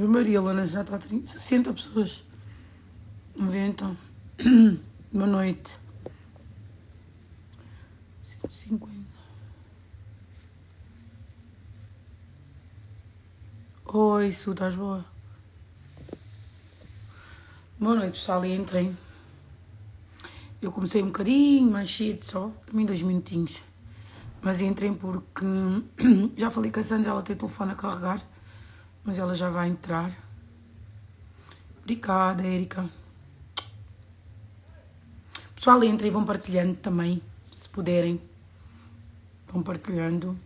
Maria Lona já está a 60 pessoas. 90. Boa noite. 150. Oi, Su, estás boa? Boa noite, pessoal, e entrei. Eu comecei um bocadinho mais cedo só, também 2 minutinhos. Mas entrei porque já falei com a Sandra, ela tem o telefone a carregar, mas ela já vai entrar. Obrigada, Erika. Pessoal, entrem e vão partilhando também, se puderem. Vão partilhando.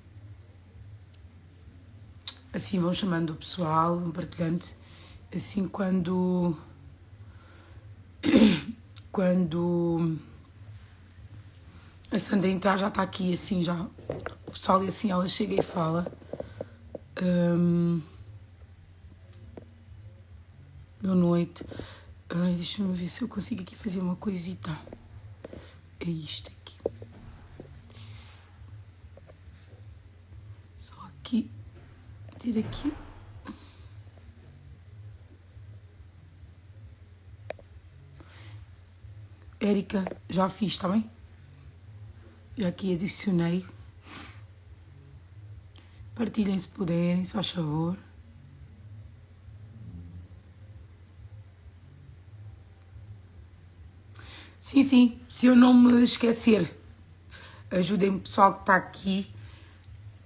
Assim vão chamando o pessoal, vão partilhando. Assim quando a Sandra entrar já está aqui, assim já. O pessoal e assim ela chega e fala. Boa noite. Deixa-me ver se eu consigo aqui fazer uma coisita. É isto aqui. Só aqui. Tira aqui. Érica, já fiz, está bem? Já aqui adicionei. Partilhem se puderem, se faz favor. Sim, sim, se eu não me esquecer, ajudem-me, pessoal que está aqui,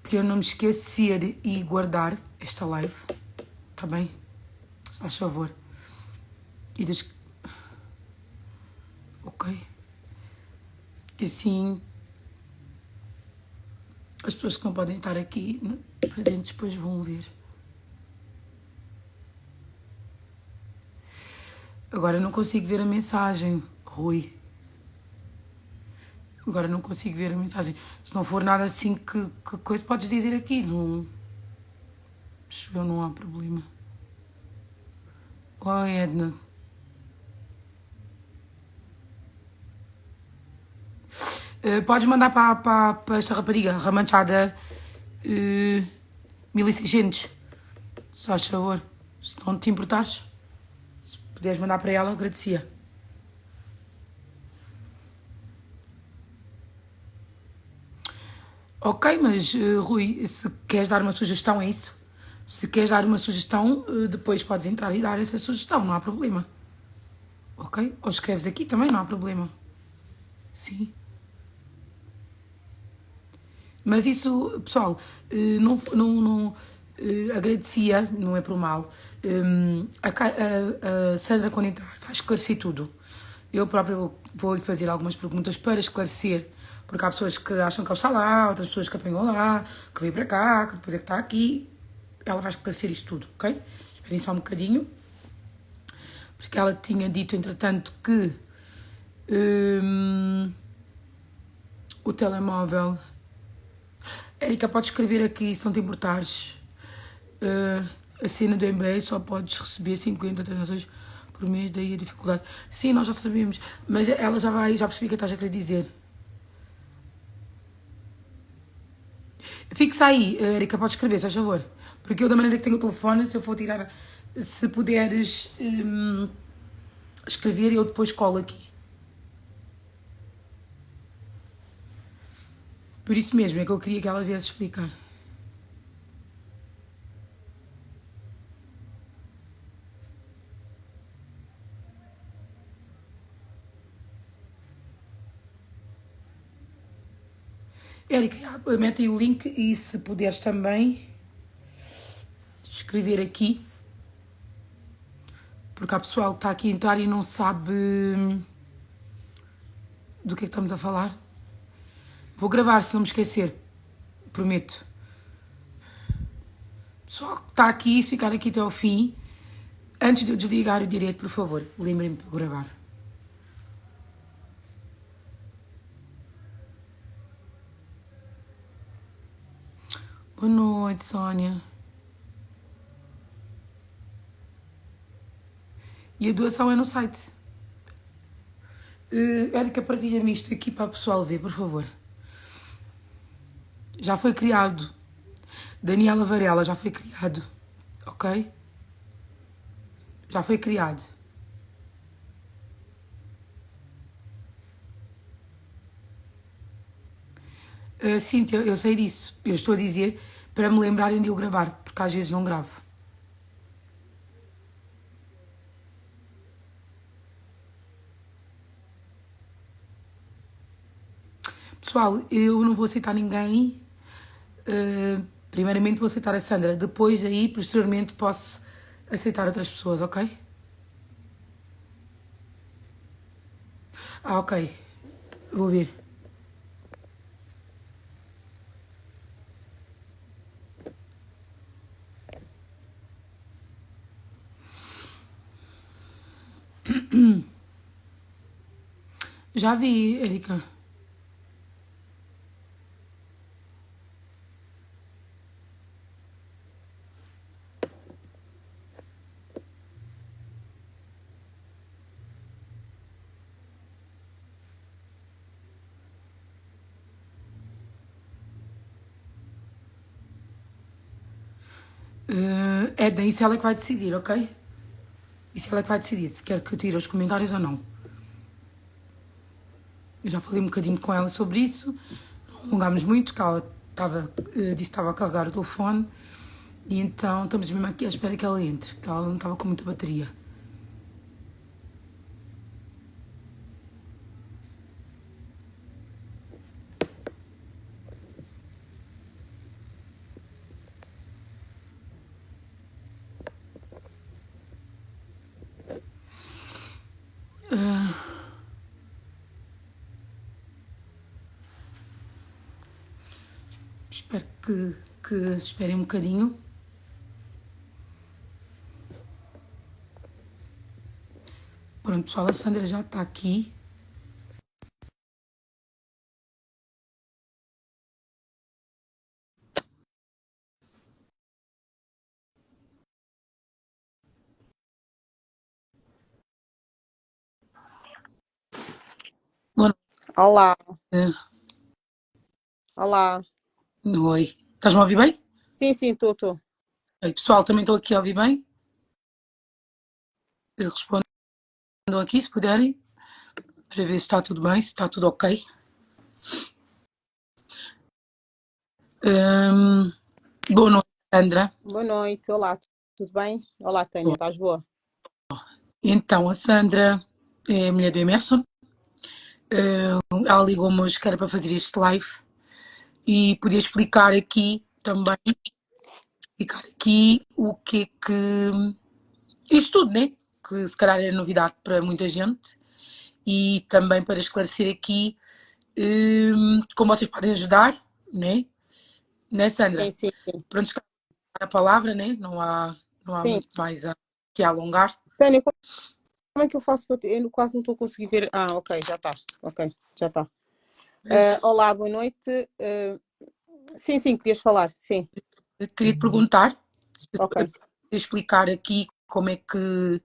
para eu não me esquecer e guardar esta live, está bem? Se faz favor. E ok. E assim, as pessoas que não podem estar aqui presentes depois vão ver. Agora não consigo ver a mensagem, Rui. Agora não consigo ver a mensagem. Se não for nada assim que coisa podes dizer aqui. Não, não há problema. Oi, Edna. Podes mandar para esta rapariga, Ramanchada 1600. Se faz favor. Se não te importares. Se puderes mandar para ela, agradecia. Ok, mas Rui, se queres dar uma sugestão, é isso? Se queres dar uma sugestão, depois podes entrar e dar essa sugestão, não há problema. Ok? Ou escreves aqui também, não há problema. Sim. Mas isso, pessoal, não agradecia, não é por mal. A Sandra, quando entrar, vai esclarecer tudo. Eu própria vou-lhe fazer algumas perguntas para esclarecer, porque há pessoas que acham que ele está lá, outras pessoas que apanham lá, que veio para cá, que depois é que está aqui. Ela vai esclarecer isto tudo, ok? Esperem só um bocadinho. Porque ela tinha dito, entretanto, que o telemóvel... Érica, podes escrever aqui, se não te importares. A cena do MBA só podes receber 50 transações por mês, daí a dificuldade. Sim, nós já sabemos, mas ela já percebi o que estás a querer dizer. Fixa aí, Érica, podes escrever, se faz favor. Porque eu, da maneira que tenho o telefone, se eu for tirar... Se puderes escrever, eu depois colo aqui. Por isso mesmo é que eu queria que ela viesse explicar. Érica, mete aí o link e se puderes também escrever aqui. Porque há pessoal que está aqui a entrar e não sabe do que é que estamos a falar. Vou gravar, se não me esquecer. Prometo. Pessoal que está aqui, se ficar aqui até ao fim, antes de eu desligar o direto, por favor, lembrem-me para gravar. Boa noite, Sónia. E a doação é no site. Érica, partilha-me isto aqui para o pessoal ver, por favor. Já foi criado. Daniela Varela, já foi criado. Ok? Já foi criado. Sim, eu sei disso. Eu estou a dizer para me lembrarem de eu gravar, porque às vezes não gravo. Pessoal, eu não vou aceitar ninguém. Primeiramente vou aceitar a Sandra. Depois aí, posteriormente, posso aceitar outras pessoas, ok? Ah, ok. Vou ver. Já vi, Erika. Edna, isso ela é que vai decidir, ok? Isso ela é que vai decidir, se quer que eu tire os comentários ou não. Eu já falei um bocadinho com ela sobre isso. Não alongámos muito, que ela disse que estava a carregar o telefone. E então estamos mesmo aqui à espera que ela entre, que ela não estava com muita bateria. Espero que esperem um bocadinho. Pronto, pessoal, a Sandra já está aqui. Boa Olá, noite. olá. Oi. Estás-me a ouvir bem? Sim, sim, estou. Oi, pessoal, também estou aqui a ouvir bem. Respondam aqui, se puderem, para ver se está tudo bem, se está tudo ok. Boa noite, Sandra. Boa noite, olá, tudo bem? Olá, Tânia, Boa. estás boa? Então, a Sandra é a mulher do Emerson. Ela ligou-me hoje que era para fazer este live e podia explicar aqui também, o que é que... Isto tudo, né? Que se calhar é novidade para muita gente e também para esclarecer aqui como vocês podem ajudar, né, Sim, Sandra? sim, sim. Pronto, esclarecer a palavra, né? Não há Sim. muito mais que alongar. Tânia, como é que eu faço para ter? Eu quase não estou a conseguir ver. Ah, ok, já está. Ok, já está. Olá, boa noite. Sim, sim, querias falar, sim. Queria te perguntar se Ok. explicar aqui como é que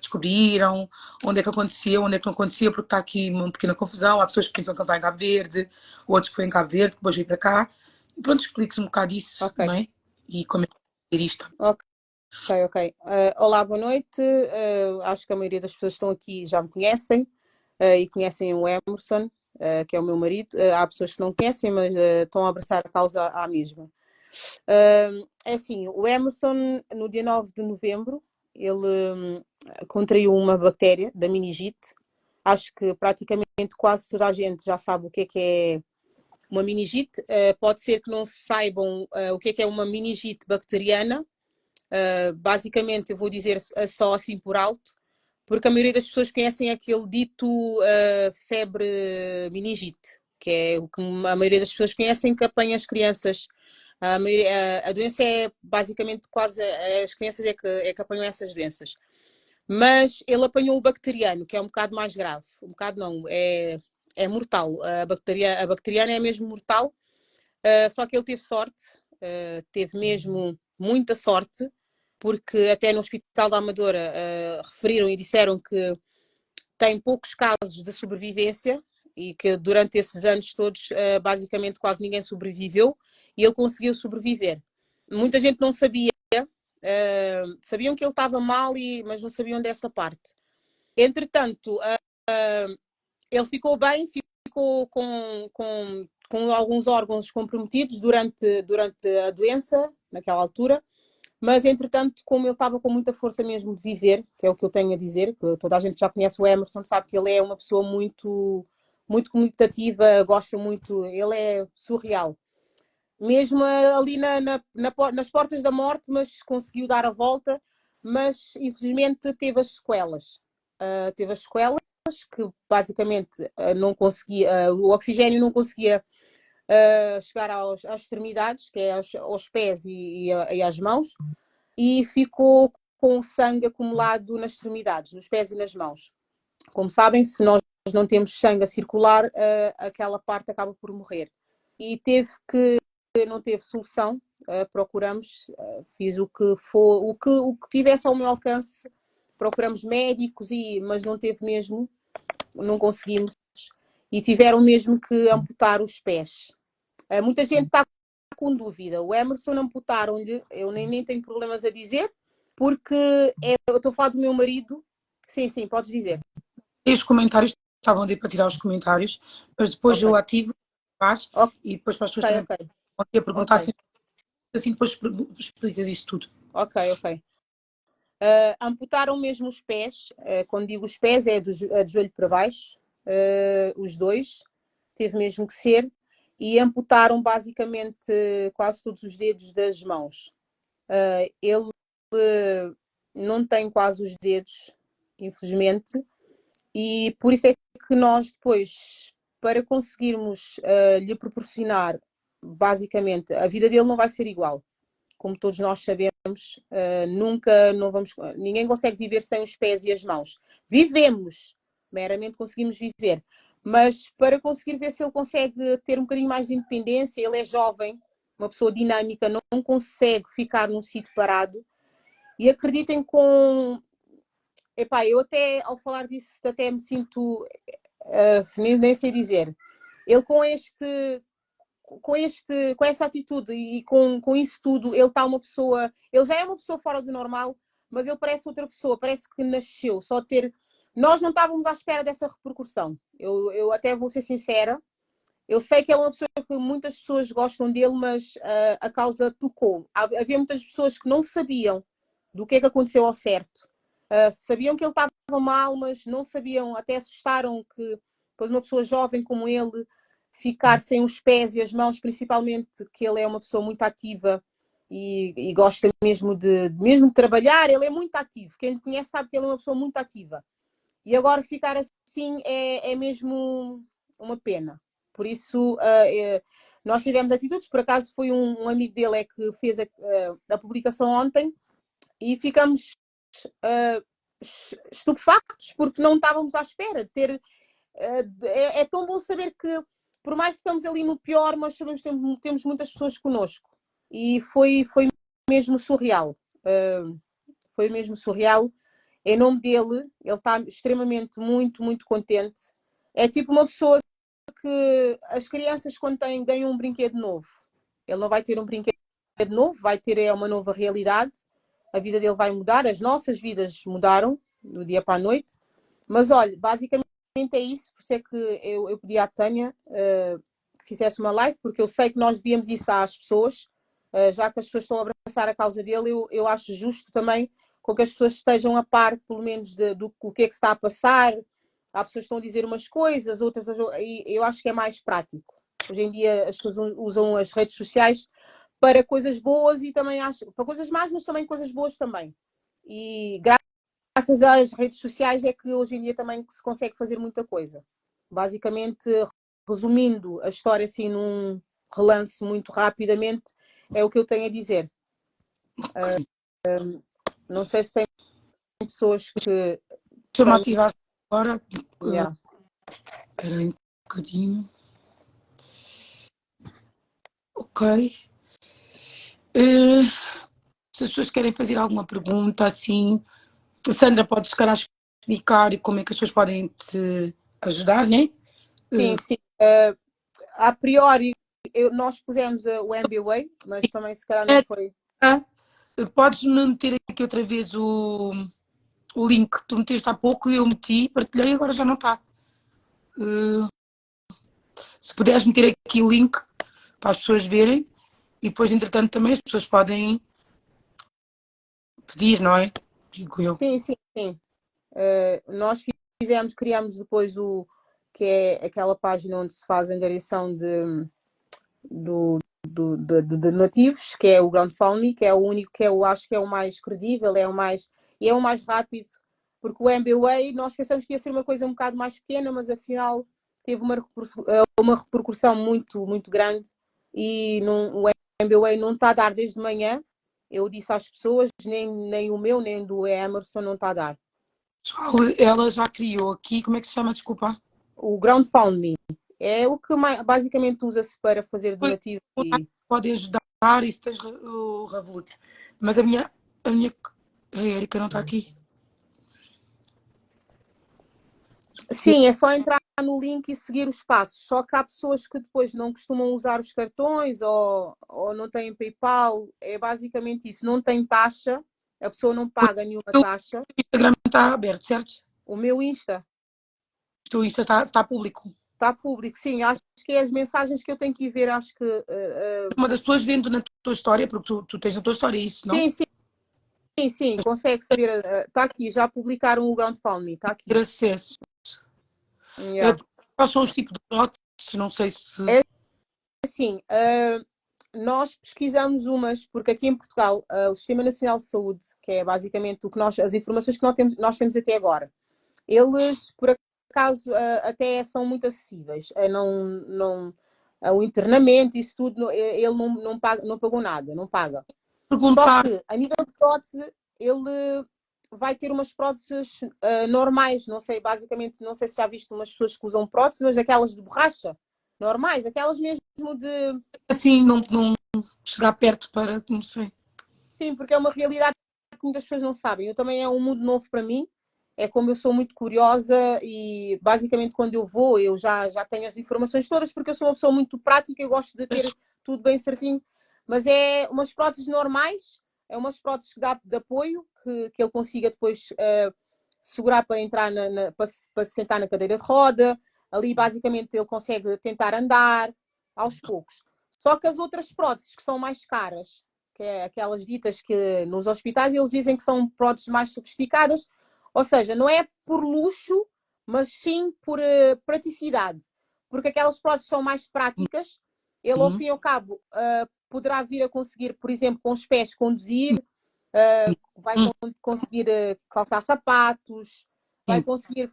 descobriram, onde é que aconteceu, onde é que não acontecia, porque está aqui uma pequena confusão. Há pessoas que pensam que ele está em Cabo Verde, outros que foi em Cabo Verde, que depois veio para cá. E pronto, explique-se um bocado isso, Ok, não é? E como é que é isto. ok. Olá, boa noite. Acho que a maioria das pessoas que estão aqui já me conhecem e conhecem o Emerson, que é o meu marido. Há pessoas que não conhecem, mas estão a abraçar a causa à mesma. É assim, o Emerson, no dia 9 de novembro, ele contraiu uma bactéria da meningite. Acho que praticamente quase toda a gente já sabe o que é uma meningite. Pode ser que não saibam o que é uma meningite bacteriana. Basicamente, eu vou dizer só assim por alto, porque a maioria das pessoas conhecem aquele dito febre meningite, que é o que a maioria das pessoas conhecem, que apanha as crianças. A doença é basicamente quase as crianças é que apanham essas doenças. Mas ele apanhou o bacteriano, que é um bocado mais grave. Um bocado não, é mortal. A bacteriana é mesmo mortal, só que ele teve sorte, teve mesmo muita sorte, porque até no Hospital da Amadora referiram e disseram que tem poucos casos de sobrevivência e que durante esses anos todos, basicamente quase ninguém sobreviveu e ele conseguiu sobreviver. Muita gente não sabia sabiam que ele estava mal, mas não sabiam dessa parte. Entretanto, ele ficou bem, ficou com alguns órgãos comprometidos durante a doença, naquela altura, mas entretanto, como ele estava com muita força mesmo de viver, que é o que eu tenho a dizer, que toda a gente já conhece o Emerson, sabe que ele é uma pessoa muito, muito comunicativa, gosta muito, ele é surreal. Mesmo ali nas portas da morte, mas conseguiu dar a volta, mas infelizmente teve as sequelas. Teve as sequelas que basicamente não conseguia, o oxigênio não conseguia chegar às extremidades, que é aos pés e às mãos, e ficou com o sangue acumulado nas extremidades, nos pés e nas mãos. Como sabem, se nós não temos sangue a circular, aquela parte acaba por morrer. E não teve solução, procuramos, fiz o que tivesse ao meu alcance, procuramos médicos, mas não teve mesmo, não conseguimos, e tiveram mesmo que amputar os pés. Muita gente está com dúvida. O Emerson amputaram-lhe, eu nem tenho problemas a dizer, porque eu estou a falar do meu marido. Sim, podes dizer. E os comentários, estavam ali para tirar os comentários, mas depois eu ativo e depois para as pessoas também podem perguntar assim depois explicas isso tudo. Ok. Amputaram mesmo os pés, quando digo os pés é de joelho para baixo, os dois, teve mesmo que ser, e amputaram basicamente quase todos os dedos das mãos. Ele não tem quase os dedos, infelizmente, e por isso é que nós depois, para conseguirmos lhe proporcionar, basicamente, a vida dele não vai ser igual. Como todos nós sabemos, ninguém consegue viver sem os pés e as mãos. Vivemos, meramente conseguimos viver, mas para conseguir ver se ele consegue ter um bocadinho mais de independência, ele é jovem, uma pessoa dinâmica, não consegue ficar num sítio parado. E acreditem eu até, ao falar disso, até me sinto, nem sei dizer, ele com essa atitude e com isso tudo, ele já é uma pessoa fora do normal, mas ele parece outra pessoa, parece que nasceu, nós não estávamos à espera dessa repercussão. Eu até vou ser sincera, eu sei que ele é uma pessoa que muitas pessoas gostam dele, mas a causa tocou. Havia muitas pessoas que não sabiam do que aconteceu ao certo. Sabiam que ele estava mal, mas não sabiam, até assustaram que depois uma pessoa jovem como ele ficar sem os pés e as mãos, principalmente que ele é uma pessoa muito ativa e gosta mesmo de trabalhar, ele é muito ativo. Quem me conhece sabe que ele é uma pessoa muito ativa. E agora ficar assim é mesmo uma pena. Por isso, nós tivemos atitudes. Por acaso foi um amigo dele que fez a publicação ontem e ficamos estupefactos porque não estávamos à espera de ter. É tão bom saber que, por mais que estamos ali no pior, nós sabemos que temos muitas pessoas connosco. E foi mesmo surreal. Foi mesmo surreal. Em nome dele, ele está extremamente muito, muito contente. É tipo uma pessoa que as crianças, quando ganham um brinquedo novo, ele não vai ter um brinquedo novo, vai ter uma nova realidade. A vida dele vai mudar, as nossas vidas mudaram do dia para a noite. Mas olha, basicamente é isso, por isso é que eu pedi à Tânia que fizesse uma live, porque eu sei que nós devíamos isso às pessoas, já que as pessoas estão a abraçar a causa dele, eu acho justo também com que as pessoas estejam a par, pelo menos, do que é que se está a passar. Há pessoas que estão a dizer umas coisas, outras, e eu acho que é mais prático. Hoje em dia as pessoas usam as redes sociais para coisas boas e também para coisas más, mas também coisas boas também. E graças às redes sociais é que hoje em dia também se consegue fazer muita coisa. Basicamente, resumindo a história assim num relance muito rapidamente, é o que eu tenho a dizer. Não sei se tem pessoas que... Deixa-me ativar agora. Yeah. Espera aí um bocadinho. Ok. Se as pessoas querem fazer alguma pergunta assim, Sandra, podes se calhar explicar como é que as pessoas podem te ajudar, né? Sim. A priori, nós pusemos o MBWay, mas também se calhar não foi. Podes-me meter aqui outra vez o link que tu meteste há pouco e eu meti, partilhei e agora já não está. Se puderes meter aqui o link para as pessoas verem e depois, entretanto, também as pessoas podem pedir, não é? Digo eu. Sim, sim, sim. Nós criámos depois o que é aquela página onde se faz a angariação de donativos, que é o GroundFundMe, que é o único, que eu acho que é o mais credível, é o mais rápido, porque o MBWay nós pensamos que ia ser uma coisa um bocado mais pequena, mas afinal teve uma repercussão muito, muito grande e o MBWay não está a dar desde manhã. Eu disse às pessoas, nem o meu, nem do Emerson não está a dar. Pessoal, ela já criou aqui, como é que se chama, desculpa? O GroundFundMe é o que basicamente usa-se para fazer Pois, donativos e... podem ajudar e se tens o Revolut. Mas a Erika não está aqui. Sim, é só entrar no link e seguir os passos. Só que há pessoas que depois não costumam usar os cartões ou não têm PayPal. É basicamente isso. Não tem taxa, a pessoa não paga nenhuma taxa. O Instagram está aberto, certo? O meu Insta O Insta está público. está público, sim. Acho que é as mensagens que eu tenho que ir ver. Acho que. Uma das pessoas vendo na tua história, porque tu tens na tua história isso, não? Sim, sim, sim, sim. Consegue-se ver. Está aqui, já publicaram o GroundFundMe. Está aqui. Ter acesso. Yeah. Quais são os tipos de próteses? Não sei se. É assim, nós pesquisamos umas, porque aqui em Portugal, o Sistema Nacional de Saúde, que é basicamente as informações que nós temos até agora, eles, por acaso, até são muito acessíveis. O internamento, isso tudo, ele não pagou nada, não paga. Só Perguntar. que, a nível de prótese, ele vai ter umas próteses normais, não sei, basicamente, não sei se já viste umas pessoas que usam próteses, mas aquelas de borracha, normais, aquelas mesmo de... Assim, não chegar perto para. Não sei. Sim, porque é uma realidade que muitas pessoas não sabem. Eu também é um mundo novo para mim. É como eu sou muito curiosa e basicamente quando eu vou eu já tenho as informações todas porque eu sou uma pessoa muito prática e gosto de ter tudo bem certinho. Mas é umas próteses normais, é umas próteses que dá de apoio que ele consiga depois segurar para entrar para se sentar na cadeira de roda. Ali basicamente ele consegue tentar andar aos poucos. Só que as outras próteses que são mais caras, que é aquelas ditas que nos hospitais eles dizem que são próteses mais sofisticadas, ou seja, não é por luxo, mas sim por praticidade, porque aquelas próteses são mais práticas, ele ao fim e ao cabo poderá vir a conseguir, por exemplo, com os pés conduzir, vai conseguir calçar sapatos, vai conseguir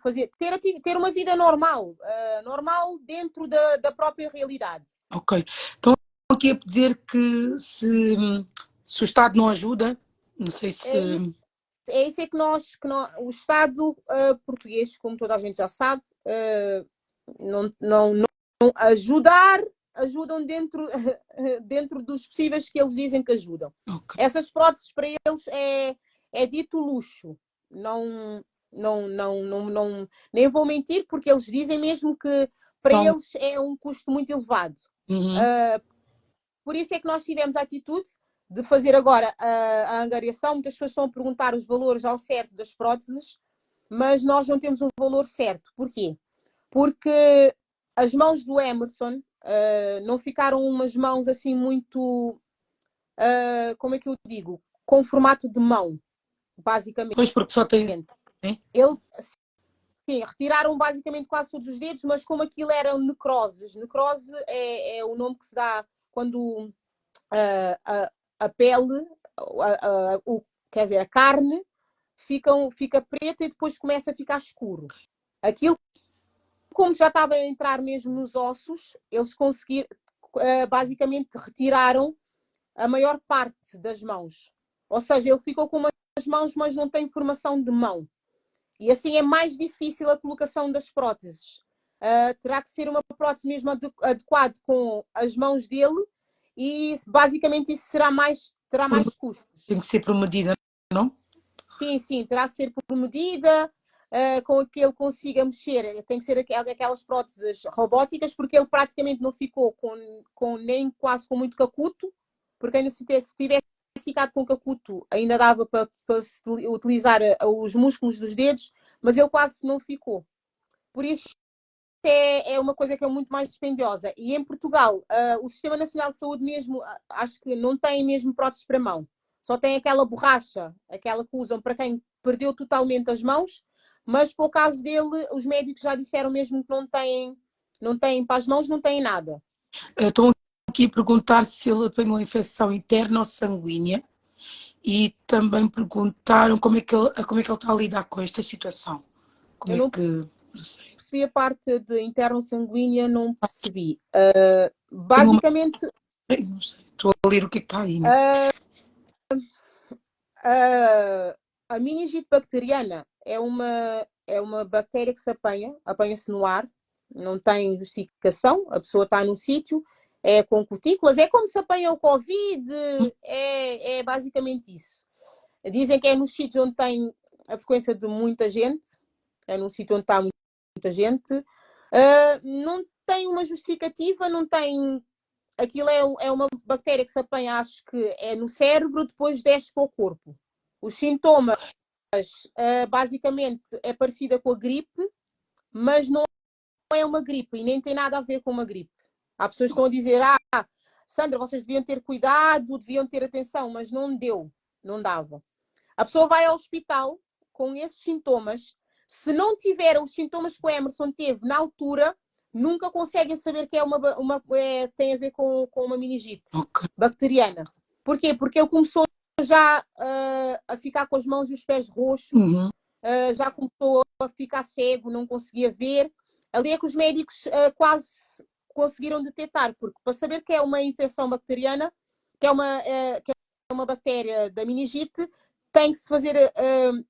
ter uma vida normal, normal dentro da própria realidade. Ok. Então aqui a dizer que se o Estado não ajuda, não sei se. É isso que o Estado português, como toda a gente já sabe, não ajudam dentro dos possíveis que eles dizem que ajudam. Okay. Essas próteses para eles é dito luxo. Nem vou mentir, porque eles dizem mesmo que para eles é um custo muito elevado. Por isso é que nós tivemos a atitude de fazer agora a angariação. Muitas pessoas estão a perguntar os valores ao certo das próteses, mas nós não temos um valor certo. Porquê? Porque as mãos do Emerson não ficaram umas mãos assim muito, como é que eu digo? Com formato de mão, basicamente. Pois, porque só tem... Sim, retiraram basicamente quase todos os dedos, mas como aquilo eram necroses. Necrose é o nome que se dá quando a pele, quer dizer, a carne fica preta e depois começa a ficar escuro. Aquilo, como já estava a entrar mesmo nos ossos, eles conseguiram, basicamente retiraram a maior parte das mãos. Ou seja, ele ficou com umas mãos, mas não tem formação de mão. E assim é mais difícil a colocação das próteses. Terá que ser uma prótese mesmo adequada com as mãos dele e basicamente isso terá mais custos. Tem que ser por medida, não? Sim, terá que ser por medida, com que ele consiga mexer. Tem que ser aquelas próteses robóticas, porque ele praticamente não ficou nem quase com muito cacuto, porque ainda se tivesse ficado com cacuto, ainda dava para se utilizar os músculos dos dedos, mas ele quase não ficou. Por isso é uma coisa que é muito mais dispendiosa. E em Portugal, o Sistema Nacional de Saúde mesmo, acho que não tem mesmo próteses para mão. Só tem aquela borracha, aquela que usam para quem perdeu totalmente as mãos, mas para o caso dele, os médicos já disseram mesmo que não têm para as mãos, não têm nada. Estão aqui a perguntar se ele apanhou infecção interna ou sanguínea e também perguntaram como é que ele está a lidar com esta situação. Como Eu é que... Não sei. percebi a parte de interno sanguínea, não percebi. Tenho uma... Basicamente, Não sei, estou a ler o que é que está aí, né? a meningite bacteriana é uma bactéria que se apanha-se no ar, não tem justificação, a pessoa está num sítio, é com cutículas, é como se apanha o Covid, é basicamente isso. Dizem que é nos sítios onde tem a frequência de muita gente, é num sítio onde está muita gente, não tem uma justificativa, não tem. Aquilo é uma bactéria que se apanha, acho que é no cérebro, depois desce para o corpo. Os sintomas, basicamente, é parecida com a gripe, mas não é uma gripe e nem tem nada a ver com uma gripe. Há pessoas que estão a dizer, Sandra, vocês deviam ter cuidado, deviam ter atenção, mas não deu, não dava. A pessoa vai ao hospital com esses sintomas. Se não tiver os sintomas que o Emerson teve na altura, nunca conseguem saber que tem a ver com uma meningite bacteriana. Porquê? Porque ele começou já a ficar com as mãos e os pés roxos, já começou a ficar cego, não conseguia ver. Ali é que os médicos quase conseguiram detectar, porque para saber que é uma infecção bacteriana, que é uma bactéria da meningite, tem que se fazer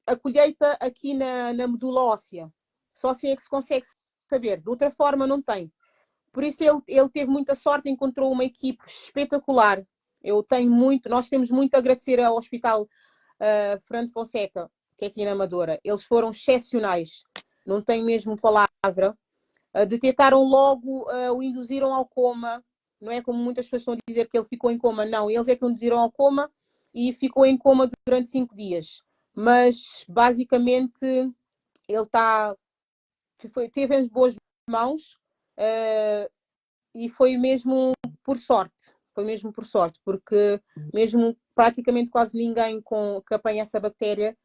a colheita aqui na medula óssea. Só assim é que se consegue saber. De outra forma, não tem. Por isso, ele teve muita sorte, encontrou uma equipe espetacular. Nós temos muito a agradecer ao Hospital Fernando Fonseca, que é aqui na Amadora. Eles foram excepcionais. Não tenho mesmo palavra. Detectaram logo, o induziram ao coma. Não é como muitas pessoas estão a dizer que ele ficou em coma. Não, eles é que o induziram ao coma e ficou em coma durante 5 dias. Mas, basicamente, ele teve em boas mãos e foi mesmo por sorte. Foi mesmo por sorte, porque mesmo praticamente quase ninguém que apanha essa bactéria,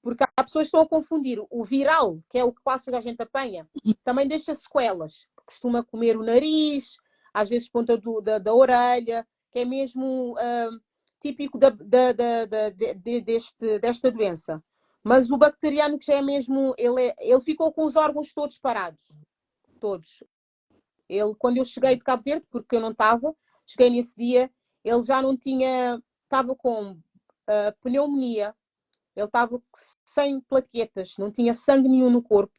porque há pessoas que estão a confundir o viral, que é o que quase a gente apanha, também deixa sequelas. Costuma comer o nariz, às vezes ponta da orelha, que é mesmo típico desta doença. Mas o bacteriano, que já é mesmo, ele ficou com os órgãos todos parados. Todos. Quando eu cheguei de Cabo Verde, porque eu não estava, cheguei nesse dia, ele já não estava com pneumonia, ele estava sem plaquetas, não tinha sangue nenhum no corpo.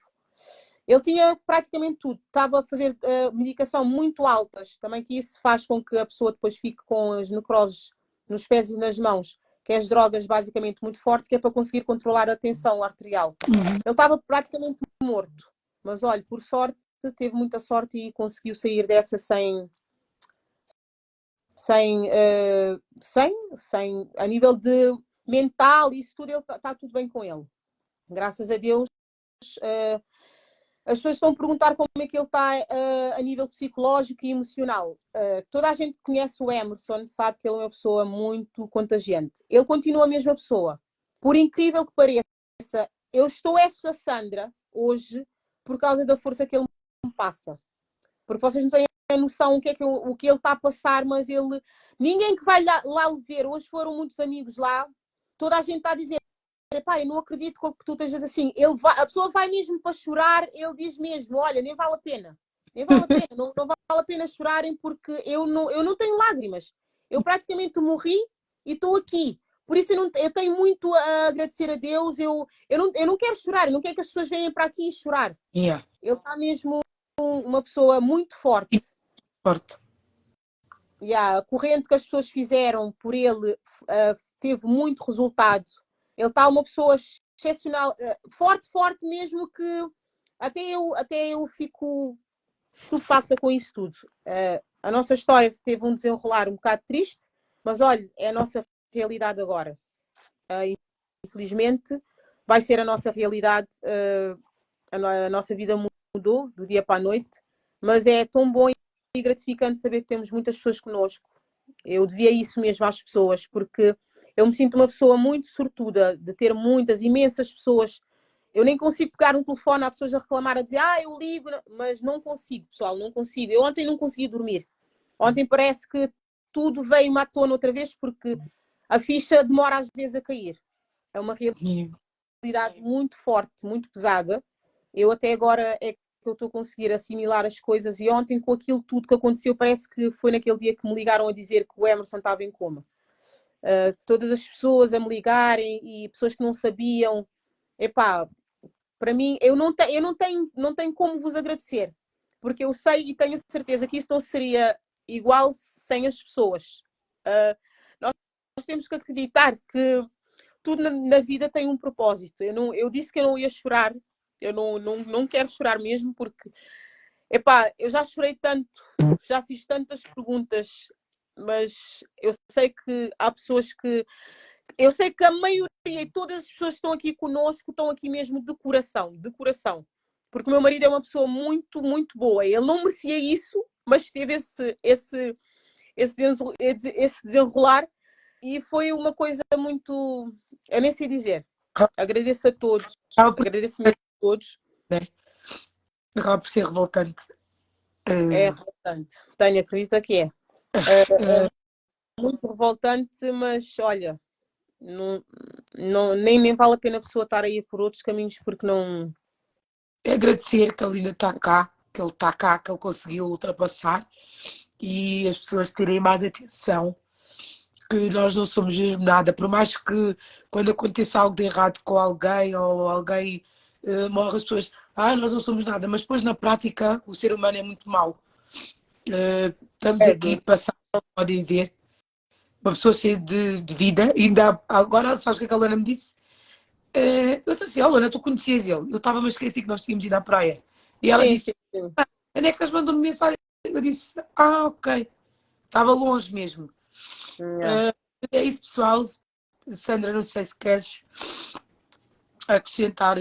Ele tinha praticamente tudo. Estava a fazer medicação muito altas, também que isso faz com que a pessoa depois fique com as necroses nos pés e nas mãos, que é as drogas basicamente muito fortes, que é para conseguir controlar a tensão arterial. Ele estava praticamente morto. Mas, olha, por sorte, teve muita sorte e conseguiu sair dessa sem a nível de mental e isso tudo, está tudo bem com ele. Graças a Deus. As pessoas estão a perguntar como é que ele está a nível psicológico e emocional. Toda a gente que conhece o Emerson sabe que ele é uma pessoa muito contagiante. Ele continua a mesma pessoa. Por incrível que pareça, eu estou esta Sandra hoje por causa da força que ele me passa. Porque vocês não têm a noção o que ele está a passar, mas ninguém que vai lá o ver, hoje foram muitos amigos lá, toda a gente está a dizer, epá, eu não acredito que tu estejas assim. A pessoa vai mesmo para chorar, ele diz mesmo, olha, nem vale a pena. Nem vale a pena, não vale a pena chorarem porque eu não tenho lágrimas. Eu praticamente morri e estou aqui. Por isso eu tenho muito a agradecer a Deus. Eu não quero chorar, eu não quero que as pessoas venham para aqui chorar. Yeah. Ele está mesmo uma pessoa muito forte. Forte. A corrente que as pessoas fizeram por ele teve muito resultado. Ele está uma pessoa excepcional, forte mesmo, que até eu fico estupefacta com isso tudo. A nossa história teve um desenrolar um bocado triste, Mas olha, é a nossa realidade agora. Infelizmente, vai ser a nossa realidade. A nossa vida mudou do dia para a noite, mas é tão bom e gratificante saber que temos muitas pessoas connosco. Eu devia isso mesmo às pessoas, porque eu me sinto uma pessoa muito sortuda de ter muitas, imensas pessoas. Eu nem consigo pegar um telefone, há pessoas a reclamar, a dizer, eu ligo, mas não consigo, pessoal, não consigo. Eu ontem não consegui dormir. Ontem parece que tudo veio-me à tona outra vez, porque a ficha demora às vezes a cair. É uma realidade muito forte, muito pesada. Eu até agora é que eu estou a conseguir assimilar as coisas, e ontem, com aquilo tudo que aconteceu, parece que foi naquele dia que me ligaram a dizer que o Emerson estava em coma. Todas as pessoas a me ligarem e pessoas que não sabiam, epá, para mim, eu não tenho como vos agradecer, porque eu sei e tenho a certeza que isso não seria igual sem as pessoas. Nós temos que acreditar que tudo na vida tem um propósito. Eu disse que eu não ia chorar, eu não quero chorar mesmo, porque eu já chorei tanto, já fiz tantas perguntas, mas eu sei que há pessoas que. Eu sei que a maioria e todas as pessoas que estão aqui conosco estão aqui mesmo de coração, de coração. Porque o meu marido é uma pessoa muito, muito boa. Ele não merecia isso, mas teve esse desenrolar, e foi uma coisa muito. Eu nem sei dizer. Agradeço a todos. Agradeço mesmo a todos. Acaba por ser revoltante. É revoltante. Tânia, acredita que é. Muito revoltante, mas olha, nem vale a pena a pessoa estar a ir por outros caminhos, porque não. É agradecer que ele ainda está cá, que ele está cá, que ele conseguiu ultrapassar, e as pessoas terem mais atenção, que nós não somos mesmo nada, por mais que quando aconteça algo de errado com alguém, ou alguém morre, as pessoas, nós não somos nada, mas depois na prática o ser humano é muito mau. Estamos aqui de passar, podem ver, uma pessoa cheia de vida, ainda agora, sabes o que a Lana me disse? Eu disse assim, Lana, tu conhecias ele, eu estava a esquecer que nós tínhamos ido à praia, e ela disse, a Necas mandou-me mensagem, eu disse, ok, estava longe mesmo. É isso, pessoal. Sandra, não sei se queres acrescentar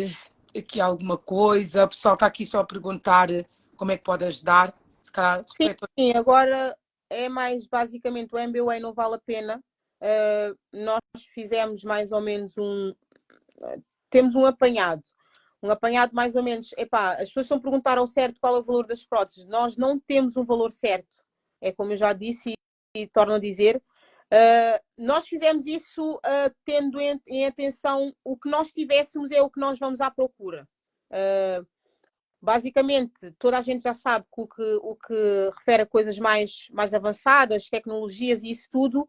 aqui alguma coisa. O pessoal está aqui só a perguntar como é que pode ajudar. Se calhar, sim, agora é mais basicamente o MBA não vale a pena. Nós fizemos mais ou menos temos um apanhado. Um apanhado mais ou menos. As pessoas estão a perguntar ao certo qual é o valor das próteses. Nós não temos um valor certo. É como eu já disse e torno a dizer. Nós fizemos isso tendo em atenção o que nós tivéssemos é o que nós vamos à procura. Basicamente, toda a gente já sabe que o que refere a coisas mais avançadas, tecnologias e isso tudo,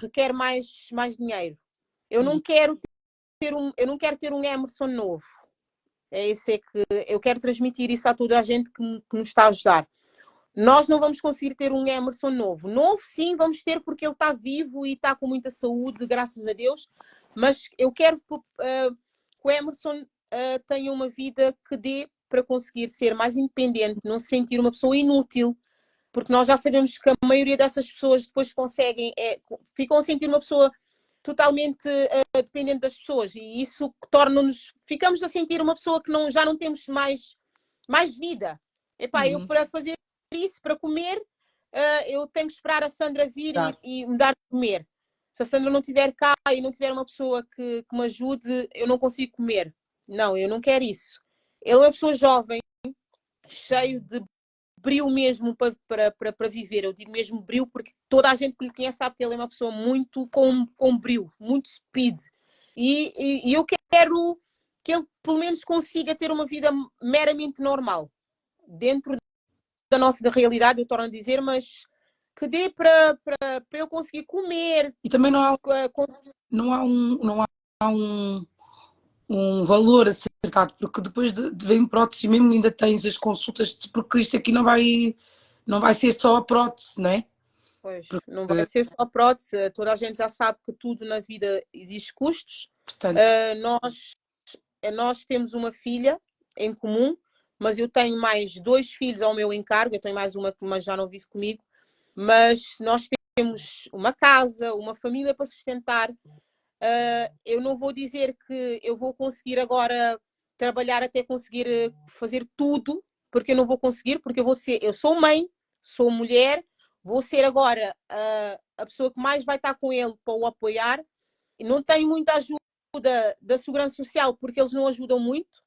requer mais dinheiro. Eu não quero ter um Emerson novo. Eu quero transmitir isso a toda a gente que nos está a ajudar. Nós não vamos conseguir ter um Emerson novo. Novo, sim, vamos ter, porque ele está vivo e está com muita saúde, graças a Deus. Mas eu quero que o Emerson tenha uma vida que dê para conseguir ser mais independente, não se sentir uma pessoa inútil, porque nós já sabemos que a maioria dessas pessoas depois ficam a sentir uma pessoa totalmente dependente das pessoas, e isso ficamos a sentir uma pessoa que já não temos mais vida. Eu para fazer isso, para comer, eu tenho que esperar a Sandra vir e me dar de comer. Se a Sandra não estiver cá e não tiver uma pessoa que me ajude, eu não consigo comer. Não, eu não quero isso. Ele é uma pessoa jovem, cheio de brilho mesmo para viver. Eu digo mesmo brilho porque toda a gente que lhe conhece sabe que ele é uma pessoa muito com brilho, muito speed. E eu quero que ele pelo menos consiga ter uma vida meramente normal, dentro da nossa realidade, eu torno a dizer, mas que dê para ele conseguir comer. E também não há um valor acertado, porque depois de vem prótese mesmo ainda tens as consultas, porque isto aqui não vai ser só a prótese, não é? Pois, não vai ser só a prótese, toda a gente já sabe que tudo na vida existe custos. Portanto, nós temos uma filha em comum, mas eu tenho mais 2 filhos ao meu encargo, eu tenho mais uma que já não vive comigo, mas nós temos uma casa, uma família para sustentar. Eu não vou dizer que eu vou conseguir agora trabalhar até conseguir fazer tudo, porque eu não vou conseguir, porque eu sou mãe, sou mulher, vou ser agora a pessoa que mais vai estar com ele para o apoiar. Não tenho muita ajuda da Segurança Social, porque eles não ajudam muito,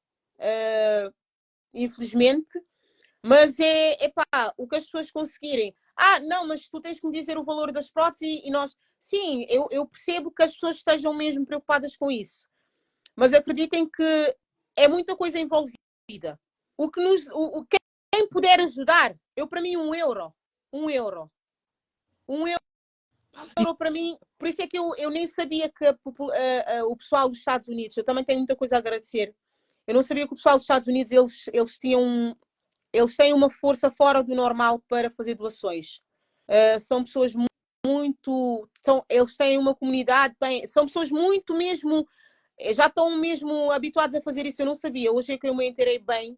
infelizmente. Mas pá, o que as pessoas conseguirem. Não, mas tu tens que me dizer o valor das próteses e nós. Sim, eu percebo que as pessoas estejam mesmo preocupadas com isso. Mas acreditem que é muita coisa envolvida. Quem puder ajudar, para mim, 1 euro. 1 euro. 1 euro para mim. Por isso é que eu nem sabia que o pessoal dos Estados Unidos, eu também tenho muita coisa a agradecer. Eu não sabia que o pessoal dos Estados Unidos, eles têm uma força fora do normal para fazer doações. São pessoas muito... eles têm uma comunidade, são pessoas muito mesmo... Já estão mesmo habituados a fazer isso, eu não sabia. Hoje é que eu me inteirei bem.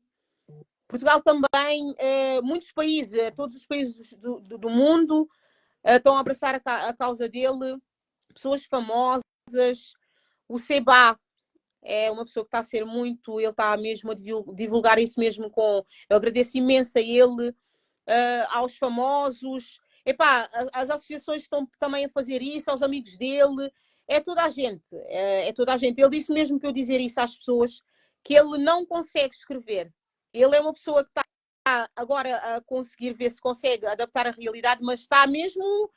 Portugal também, muitos países, todos os países do mundo estão a abraçar a causa dele. Pessoas famosas. O Seba é uma pessoa que está a ser muito... Ele está mesmo a divulgar isso mesmo com... Eu agradeço imenso a ele, aos famosos. Epá, as associações estão também a fazer isso, aos amigos dele. É toda a gente. É toda a gente. Ele disse mesmo para eu dizer isso às pessoas, que ele não consegue escrever. Ele é uma pessoa que está agora a conseguir ver se consegue adaptar a realidade, mas está mesmo...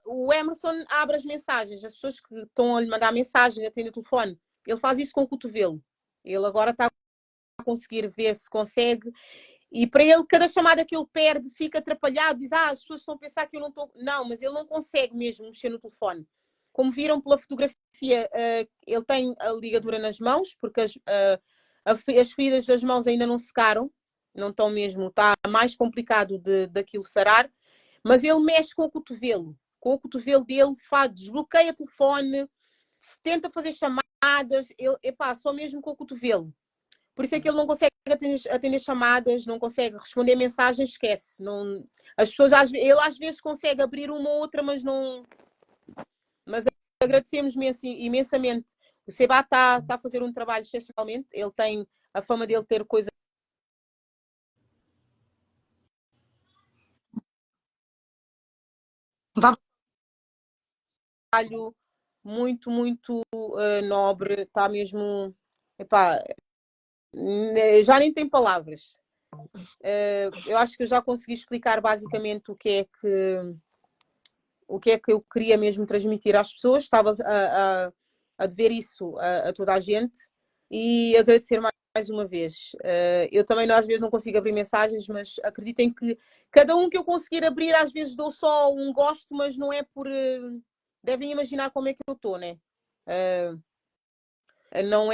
o Emerson abre as mensagens. As pessoas que estão a lhe mandar mensagens, atende o telefone. Ele faz isso com o cotovelo. Ele agora está a conseguir ver se consegue. E para ele, cada chamada que ele perde fica atrapalhado. Diz, as pessoas estão a pensar que eu não estou... Não, mas ele não consegue mesmo mexer no telefone. Como viram pela fotografia, ele tem a ligadura nas mãos, porque as feridas das mãos ainda não secaram. Não estão mesmo... Está mais complicado daquilo sarar. Mas ele mexe com o cotovelo. Com o cotovelo dele, desbloqueia o telefone, tenta fazer chamadas. Só mesmo com o cotovelo. Por isso é que ele não consegue atender chamadas, não consegue responder mensagens, esquece. Não, as pessoas, ele às vezes consegue abrir uma ou outra, mas não... Mas agradecemos imensamente. O Seba está a fazer um trabalho excepcionalmente. Ele tem a fama dele ter coisas... trabalho muito, muito nobre. Está mesmo... Epá, já nem tem palavras. Eu acho que eu já consegui explicar basicamente o que é que eu queria mesmo transmitir às pessoas. Estava a dever isso a toda a gente e agradecer mais uma vez. Eu também às vezes não consigo abrir mensagens, mas acreditem que cada um que eu conseguir abrir, às vezes dou só um gosto, mas não é por... devem imaginar como é que eu estou, né? Não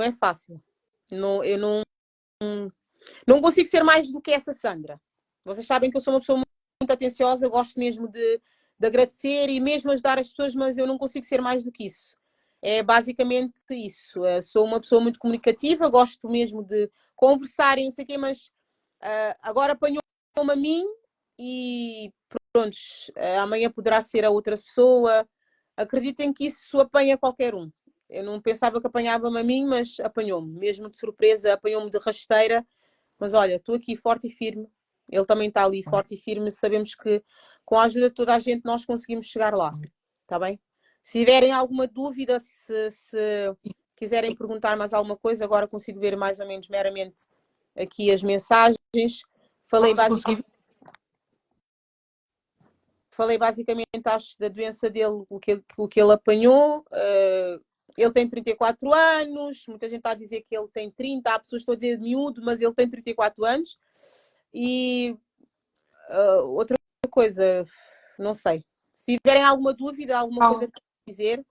é fácil. Eu não consigo ser mais do que essa Sandra. Vocês sabem que eu sou uma pessoa muito atenciosa, eu gosto mesmo de agradecer e mesmo ajudar as pessoas, mas eu não consigo ser mais do que isso. É basicamente isso. Sou uma pessoa muito comunicativa, gosto mesmo de conversar e não sei o quê, mas agora apanhou-me a mim e pronto, amanhã poderá ser a outra pessoa. Acreditem que isso apanha qualquer um. Eu não pensava que apanhava-me a mim, mas apanhou-me. Mesmo de surpresa, apanhou-me de rasteira. Mas olha, estou aqui forte e firme. Ele também está ali forte e firme. Sabemos que com a ajuda de toda a gente nós conseguimos chegar lá. Está bem? Se tiverem alguma dúvida, se quiserem perguntar mais alguma coisa, agora consigo ver mais ou menos meramente aqui as mensagens. Falei basicamente, acho, da doença dele, o que ele apanhou. Ele tem 34 anos, muita gente está a dizer que ele tem 30, há pessoas que estão a dizer miúdo, mas ele tem 34 anos. E outra coisa, não sei. Se tiverem alguma dúvida, alguma coisa que dizer,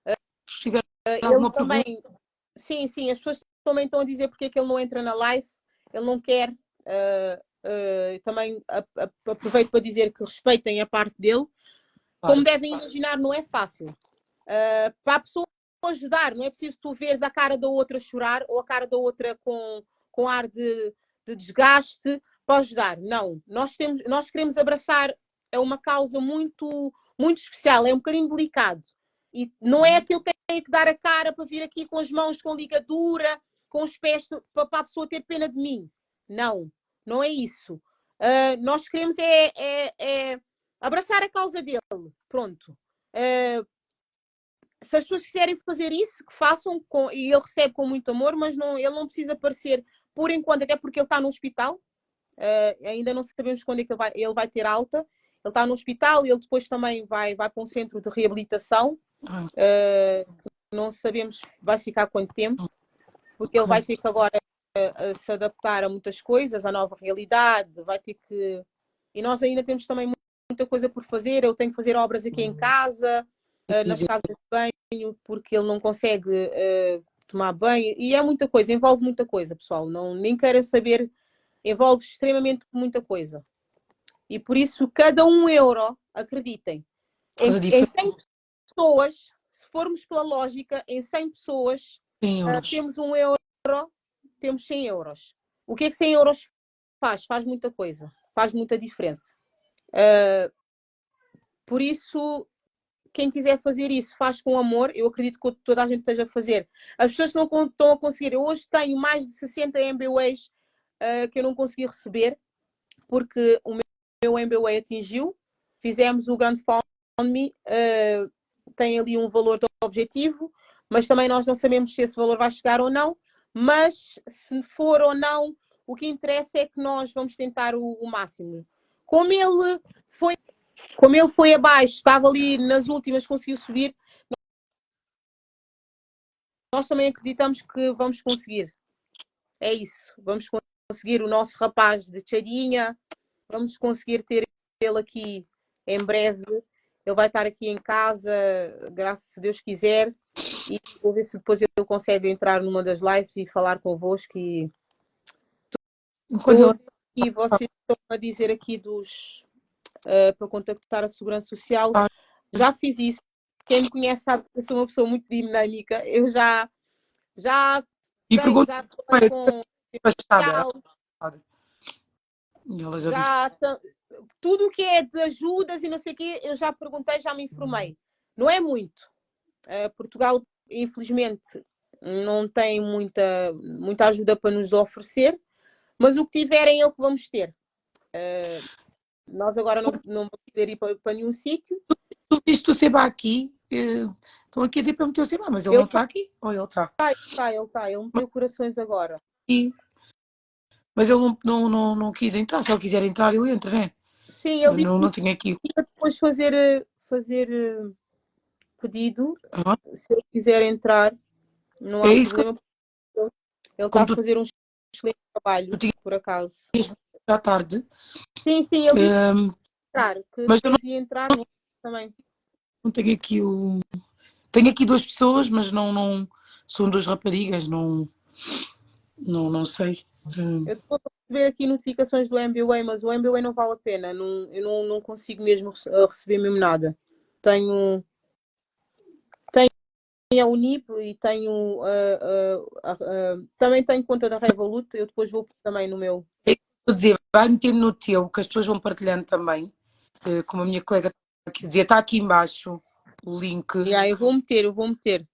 ele também... Sim, as pessoas também estão a dizer porque é que ele não entra na live, ele não quer. Também aproveito para dizer que respeitem a parte dele. Como devem imaginar, não é fácil. Para a pessoa ajudar, não é preciso tu veres a cara da outra chorar ou a cara da outra com ar de de desgaste para ajudar. Não, nós queremos abraçar uma causa muito, muito especial, é um bocadinho delicado. E não é que eu tenha que dar a cara para vir aqui com as mãos com ligadura, com os pés, para a pessoa ter pena de mim. Não, não é isso. Nós queremos é abraçar a causa dele. Pronto. Se as pessoas quiserem fazer isso, que façam, e ele recebe com muito amor, mas não, ele não precisa aparecer por enquanto, até porque ele está no hospital. Ainda não sabemos quando é que ele vai ter alta. Ele está no hospital e ele depois também vai para um centro de reabilitação. Não sabemos vai ficar quanto tempo, porque ele vai ter que agora se adaptar a muitas coisas, à nova realidade, vai ter que... E nós ainda temos também muita coisa por fazer. Eu tenho que fazer obras aqui em casa, nas casas de banho, porque ele não consegue tomar banho. E é muita coisa, envolve muita coisa, pessoal. Não, nem quero saber, envolve extremamente muita coisa. E por isso, cada €1, acreditem, em 100 pessoas, se formos pela lógica, em 100 pessoas, temos €1, temos €100. O que é que €100 faz? Faz muita coisa, faz muita diferença. Por isso, quem quiser fazer isso, faz com amor. Eu acredito que toda a gente esteja a fazer. As pessoas que não estão a conseguir, eu hoje tenho mais de 60 MBWays que eu não consegui receber, porque o meu MBWay atingiu. Fizemos o GoFundMe, tem ali um valor de objetivo, mas também nós não sabemos se esse valor vai chegar ou não. Mas se for ou não, o que interessa é que nós vamos tentar o máximo. Como ele foi abaixo, estava ali nas últimas, conseguiu subir, nós também acreditamos que vamos conseguir. É isso. Vamos conseguir o nosso rapaz de Charinha, vamos conseguir ter ele aqui em breve. Ele vai estar aqui em casa, graças a Deus quiser, e vou ver se depois ele consegue entrar numa das lives e falar convosco. E vocês estão a dizer aqui para contactar a Segurança Social. Já fiz isso. Quem me conhece sabe que eu sou uma pessoa muito dinâmica. Eu já falei com tudo o que é de ajudas e não sei o quê, eu já perguntei, já me informei. Não é muito. Portugal, infelizmente, não tem muita ajuda para nos oferecer, mas o que tiverem é o que vamos ter. Nós agora não vamos poder ir para nenhum sítio. Tu viste o Seba aqui? Estão aqui a dizer para meter o Seba, mas ele não está aqui? Ou ele está? Ele meteu corações agora. Mas ele não quis entrar. Se ele quiser entrar, ele entra, né? Sim, ele disse não tinha aqui. Que depois fazer pedido. Se ele quiser entrar, não há problema. Ele está a fazer um excelente trabalho, por acaso. À tarde. Sim, ele disse que mas depois ia entrar também. Não tenho aqui o... Tenho aqui 2 pessoas, mas não são 2 raparigas, não sei. Eu estou a receber aqui notificações do MBWay, mas o MBWay não vale a pena. Eu não consigo mesmo receber mesmo nada. Tenho a Unip e tenho também tenho conta da Revolut. Eu depois vou também no meu. Vou dizer, vai metendo no teu, que as pessoas vão partilhando também. Como a minha colega aqui dizia, está aqui embaixo o link. Eu vou meter.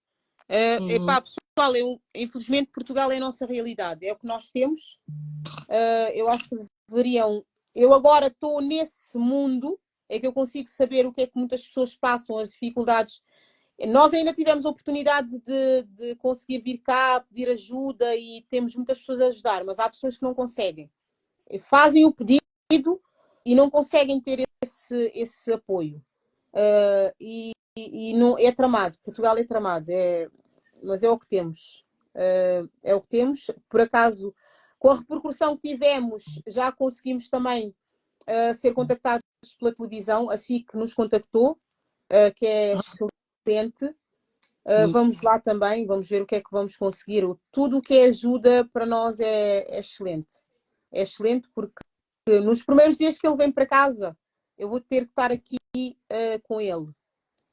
Pessoal, infelizmente Portugal é a nossa realidade, é o que nós temos. Eu acho que deveriam... Eu agora estou nesse mundo, é que eu consigo saber o que é que muitas pessoas passam, as dificuldades. Nós ainda tivemos a oportunidade de conseguir vir cá, pedir ajuda e temos muitas pessoas a ajudar, mas há pessoas que não conseguem. Fazem o pedido e não conseguem ter esse apoio. E não, é tramado. Portugal é tramado, mas é o que temos. É o que temos. Por acaso, com a repercussão que tivemos, já conseguimos também ser contactados pela televisão, a SIC nos contactou, que é excelente. Vamos lá também, vamos ver o que é que vamos conseguir. Tudo o que é ajuda para nós é excelente. É excelente porque nos primeiros dias que ele vem para casa, eu vou ter que estar aqui com ele.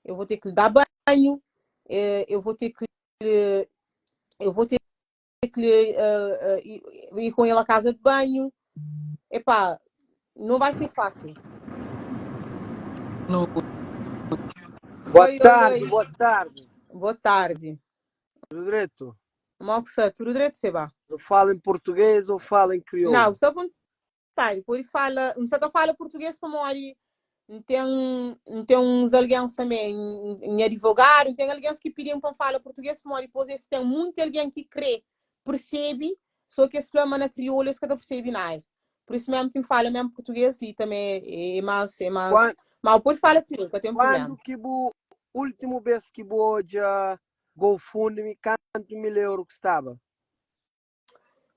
Eu vou ter que lhe dar banho, eu vou ter ir com ele à casa de banho. Epá, não vai ser fácil. Boa Oi, tarde, oi. boa tarde. Boa tarde. Tudo direito? Malcoça, tudo direito, Seba? Eu falo em português ou falo em Não, crioulo? só vontade. Por fala, não só fala português como ali. Tem uns alguém também em advogado, tem alguém que pediam para falar português como ali, depois tem muito alguém que crê, percebe, só que esse problema na crioula é que não percebe nada. Por isso mesmo que fala mesmo português e também é mais, mas pode falar crioula, que tem um problema. Quando que o último vez que vou já GoFundMe, quanto mil euros que estava?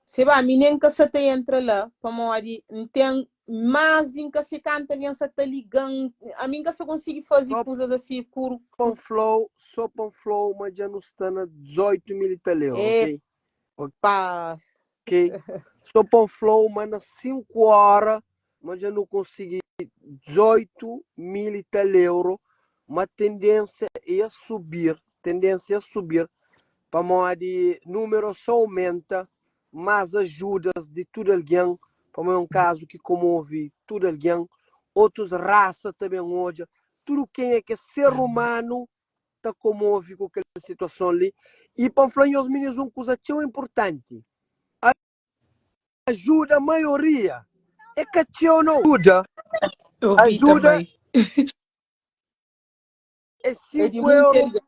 Se vai, menino que você tem entra lá, para morrer, não tem mais de que se canta, nem se tá ligando, a mim que você consegue fazer Só coisas assim, por só flow, mas já não está na 18 mil euros, ok? Pá, Ok? Só flow, mas nas 5 horas, mas já não consegui 18 mil euros. Uma tendência é subir, para modo número só aumenta, mais ajudas de tudo alguém, para um caso que comove tudo alguém, outros raças também hoje, tudo quem é que é ser humano está comove com aquela situação ali. E para falar os meninos uma coisa tão importante, ajuda a maioria, é que tio não ajuda, Eu vi também. é é de 5 muito euros, alguém.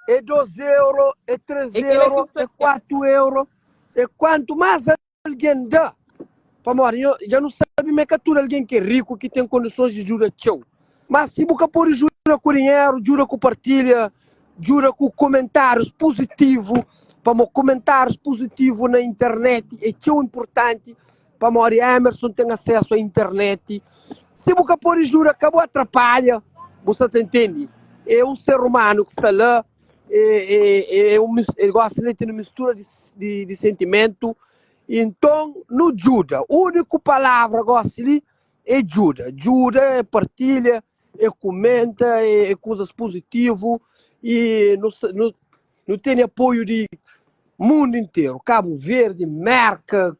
é 2 euros, é 3 euros, é 4 euros, é quanto mais alguém dá. Para já não sabe como é que tudo alguém que é rico, que tem condições de ajudar teu. Mas se você pode ajudar com dinheiro, ajuda com partilha, ajuda com comentários positivos, para comentários positivos na internet, é tão importante para o Emerson ter acesso à internet. Se você pode ajudar, acabou atrapalha, você entende? É um ser humano que está lá, ele gosta de ter uma mistura de sentimento. Então, não ajuda. A única palavra que gosto ali é ajuda. Ajuda, é partilha, é comenta, é coisas positivas. E não tem apoio de mundo inteiro. Cabo Verde, Merca,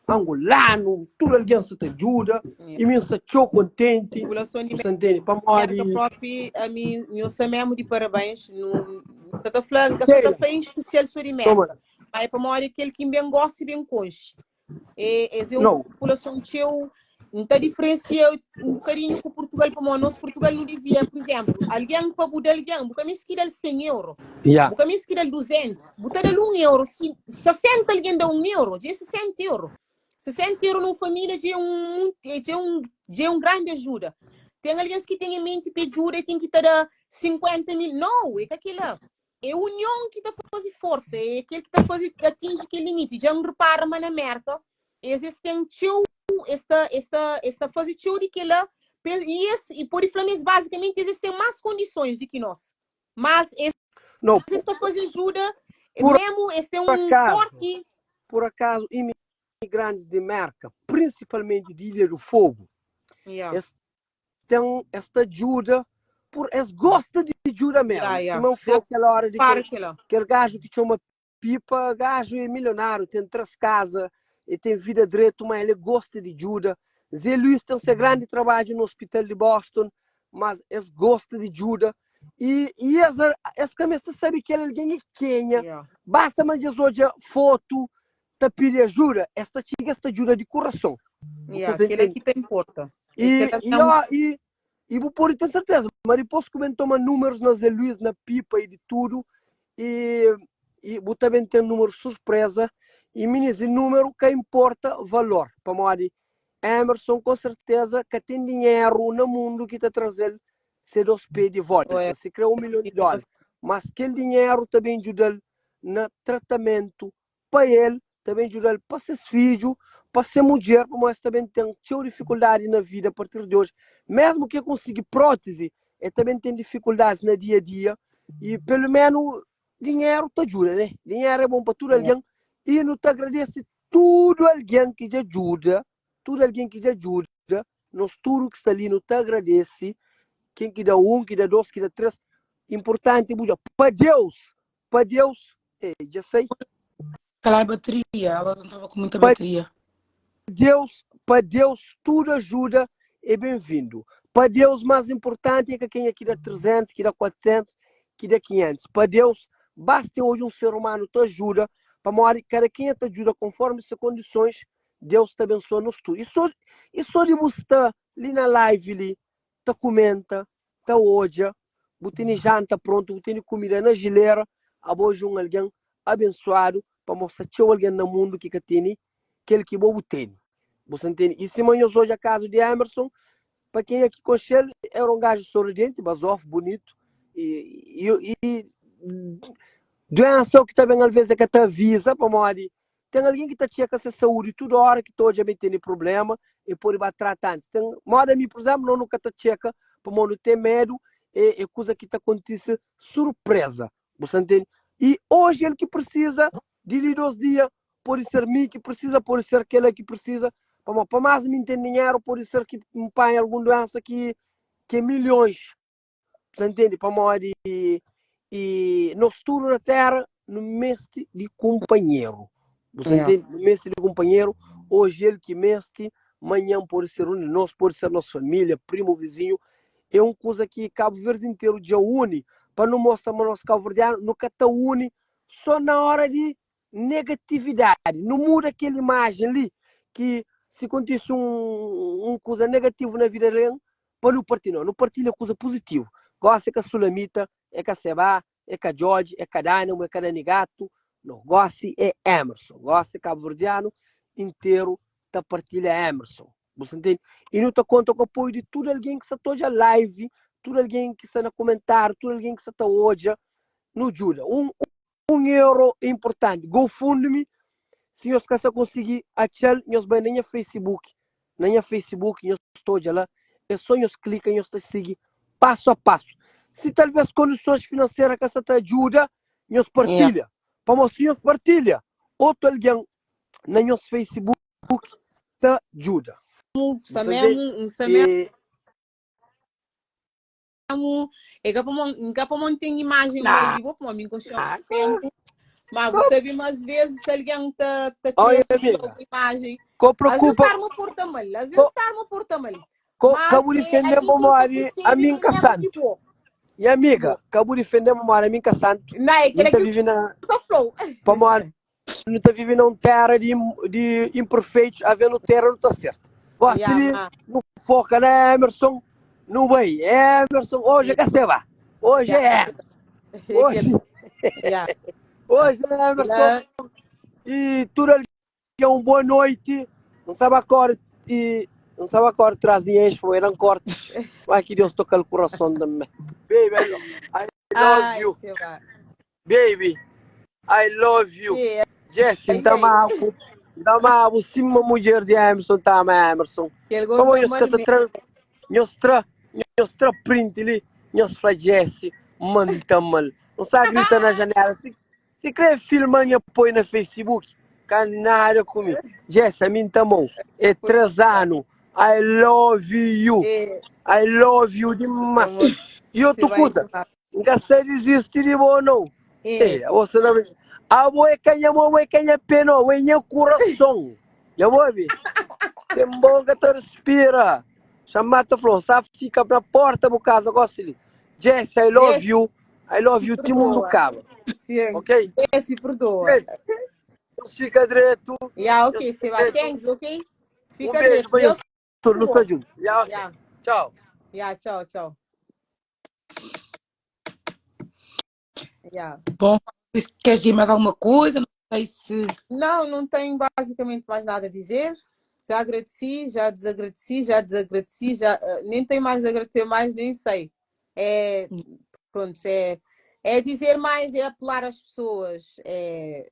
angolano, tudo alguém se te ajuda. E me estou contente. População de Você entende? Para América própria, a mim, eu sei mesmo de parabéns. No tá falando que você tá fazendo especial sobre América. Aí para morrer aquele que bem gosta e bem conche. É uma população teu, não está diferenciando um bocadinho com Portugal para nós. Nosso Portugal não devia, por exemplo, alguém para mudar alguém, porque me esquece 100 euros. Porque me esquece 200. Botar 1 euro, se 60 alguém dá 1 euro, já é 60 euros. 60 euros numa família já é um grande ajuda. Tem alguém que tem em mente que ajuda e tem que dar 50 mil. Não, é que aquilo é a união que está fazendo força, é aquele que está fazendo atingir aquele limite. Já não repara, mas na América, existem esta fase de que lá, e por isso, basicamente, existem mais condições do que nós. Mas esta fase ajuda, mesmo este é um forte. Por acaso, imigrantes de Merca, principalmente de Ilha do Fogo, têm esta ajuda, eles gostam de ajuda mesmo. Se não for aquela hora de aquele gajo que tinha uma pipa, gajo é milionário, tem 3 casas, e tem vida direito, mas ele gosta de ajuda. Zé Luís tem seu grande trabalho no hospital de Boston, mas eles gostam de ajuda. E eles começam a saber que alguém é Quênia. Basta mandar hoje foto, te pedir ajuda, esta ajuda de coração. Aquele que te importa. E vou pôr ter certeza, mas depois comentou números na Zé Luís, na pipa e de tudo, e vou também ter número surpresa, e meninas, e número que importa valor, para modo Emerson, com certeza, que tem dinheiro no mundo que está trazendo C2P de volta, se criou $1 milhão, mas aquele dinheiro também ajuda no tratamento, para ele, também ajuda para seus filhos, para ser mulher, mas também tem dificuldade na vida a partir de hoje. Mesmo que consiga prótese, ele também tem dificuldades no dia a dia. E pelo menos dinheiro te ajuda, né? Dinheiro é bom para tudo alguém. E não te agradece tudo alguém que te ajuda. Tudo alguém que te ajuda. Nós tudo que está ali não te agradece. Quem que dá 1, que dá 2, que dá 3. Importante, para Deus, já sei. calhar é bateria, ela não estava com muita Para bateria. Deus, tudo ajuda é bem-vindo. Para Deus, mais importante é que quem aqui dá 300, que dá 400, que dá 500. Para Deus, basta hoje um ser humano te ajuda, para morar, cada quem te ajuda conforme as condições, Deus te abençoa nos tudo. E só de você estar ali na live, ali, te comenta, te hoje, você tem janta pronto, você tem comida na geleira, hoje alguém abençoado, para mostrar que alguém no mundo que tem, aquele que você tem. Você entende? E se amanhã hoje a casa de Emerson, para quem aqui conhece ele, era um gajo sorridente, basof, bonito. E doença que também às vezes é que te avisa para morrer. Tem alguém que está tinha com essa saúde toda hora que todo dia tem problema e por ir tratar. Tem mora mim, por exemplo, não nunca te checa para não ter medo é coisa que te acontece surpresa. Você entende? E hoje ele que precisa de 2 dias, pode ser mim que precisa, pode ser aquele que precisa. Para mais me ter dinheiro, pode ser que me pague alguma doença que é milhões. Você entende? Para morrer e nós tudo na terra no mestre de companheiro. Você entende? No mestre de companheiro, hoje ele que mestre, amanhã pode ser um de nós, pode ser nossa família, primo, vizinho. É uma coisa que Cabo Verde inteiro já une, para não mostrar para nós Cabo Verdeano, nunca está une, só na hora de negatividade. Não muda aquela imagem ali, que se acontece uma coisa negativa na vida dele, para não partir, não. Não partilha coisa positiva. Gosta que a Sulamita, é que a Seba, é que a George, é que a Dynamo, é que a Danigato. Não, gosta é Emerson. Gosta Cabo Verdeano inteiro da partilha Emerson. Você entende? E não te conta com o apoio de todo alguém que está toda live, todo alguém que está no comentário, todo alguém que está hoje no ajuda. €1 é importante. GoFundMe, se nós conseguir achar, nós vamos na minha Facebook. Na minha Facebook, nós estou lá. É só nós clicar, nós te seguir passo a passo. Se talvez condições financeiras que você te ajuda, nós partilha. Para mostrar, nós partilha. Outro alguém na nosso Facebook te ajuda. É que para não tem imagem ali, vou para mim com tempo. Mas você vê às vezes se alguém está criando imagem. Às vezes está-me por tamanho, às vezes está-me por tamanho. Acabo de defender a memória a mim caçando. E amiga, acabo de defender a memória a mim caçando. Não é que ele vive na não está vivendo uma terra de imperfeitos, havendo terra não está certo. Gosta de não foca na Emerson, não vai. Emerson, hoje é que você vai. Hoje é Emerson. Hoje é Emerson. E tudo ali é uma boa noite. Não sabe agora e não sabe agora trazer isso, foi um corte. Vai que Deus toca o coração de mim. Baby, I love you. Baby, I love you. Jessie, dá mal, cima mulher de Emerson, tá, Emerson. Como nós print ali, nós fala Jessie, manda mal. Não sabe gritar na janela. Se quer filmar, põe na Facebook. Canário comigo. Jessie, a mim tá bom. É 3 anos. I love you. I love you demais. E outra coisa, nunca sei desistir de bom, não. Você não... A boa canha pena, o coração. Já vou ver. Tem bom que tu respira. Chamata falou, sabe, fica na porta do casa, gosta de. Jess, I love you. I love you, Timo no cabo. Ok? Jess, perdoa. Fica direito. Ok, você vai, thanks, ok? Fica direito. Deus nos ajuda. Tchau. Tchau. Bom, queres dizer mais alguma coisa? Não sei se... Não tenho basicamente mais nada a dizer. Já agradeci, já desagradeci, nem tenho mais a agradecer mais, nem sei. Pronto, é dizer mais, é apelar às pessoas. É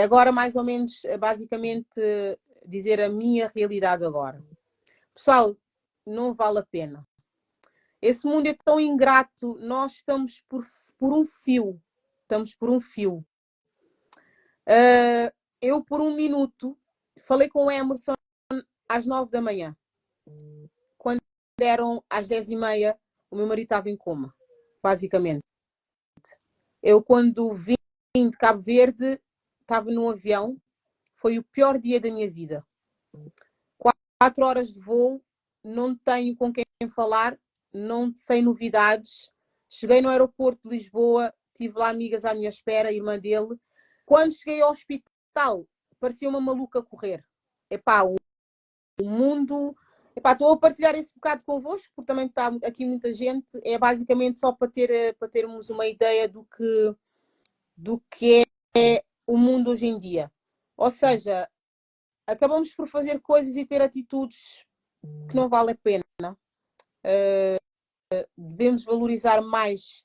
agora mais ou menos, basicamente, dizer a minha realidade agora. Pessoal, não vale a pena. Esse mundo é tão ingrato, nós estamos por um fio. Estamos por um fio. Eu, por 1 minuto, falei com o Emerson às 9 da manhã. Quando eram às 10h30, o meu marido estava em coma, basicamente. Eu, quando vim de Cabo Verde, estava num avião, foi o pior dia da minha vida. 4 horas de voo, não tenho com quem falar, não sei novidades. Cheguei no aeroporto de Lisboa, tive lá amigas à minha espera, a irmã dele. Quando cheguei ao hospital, parecia uma maluca a correr. Epá, o mundo... Epá, estou a partilhar esse bocado convosco, porque também está aqui muita gente. É basicamente só para termos uma ideia do que é o mundo hoje em dia. Ou seja, acabamos por fazer coisas e ter atitudes que não vale a pena. Devemos valorizar mais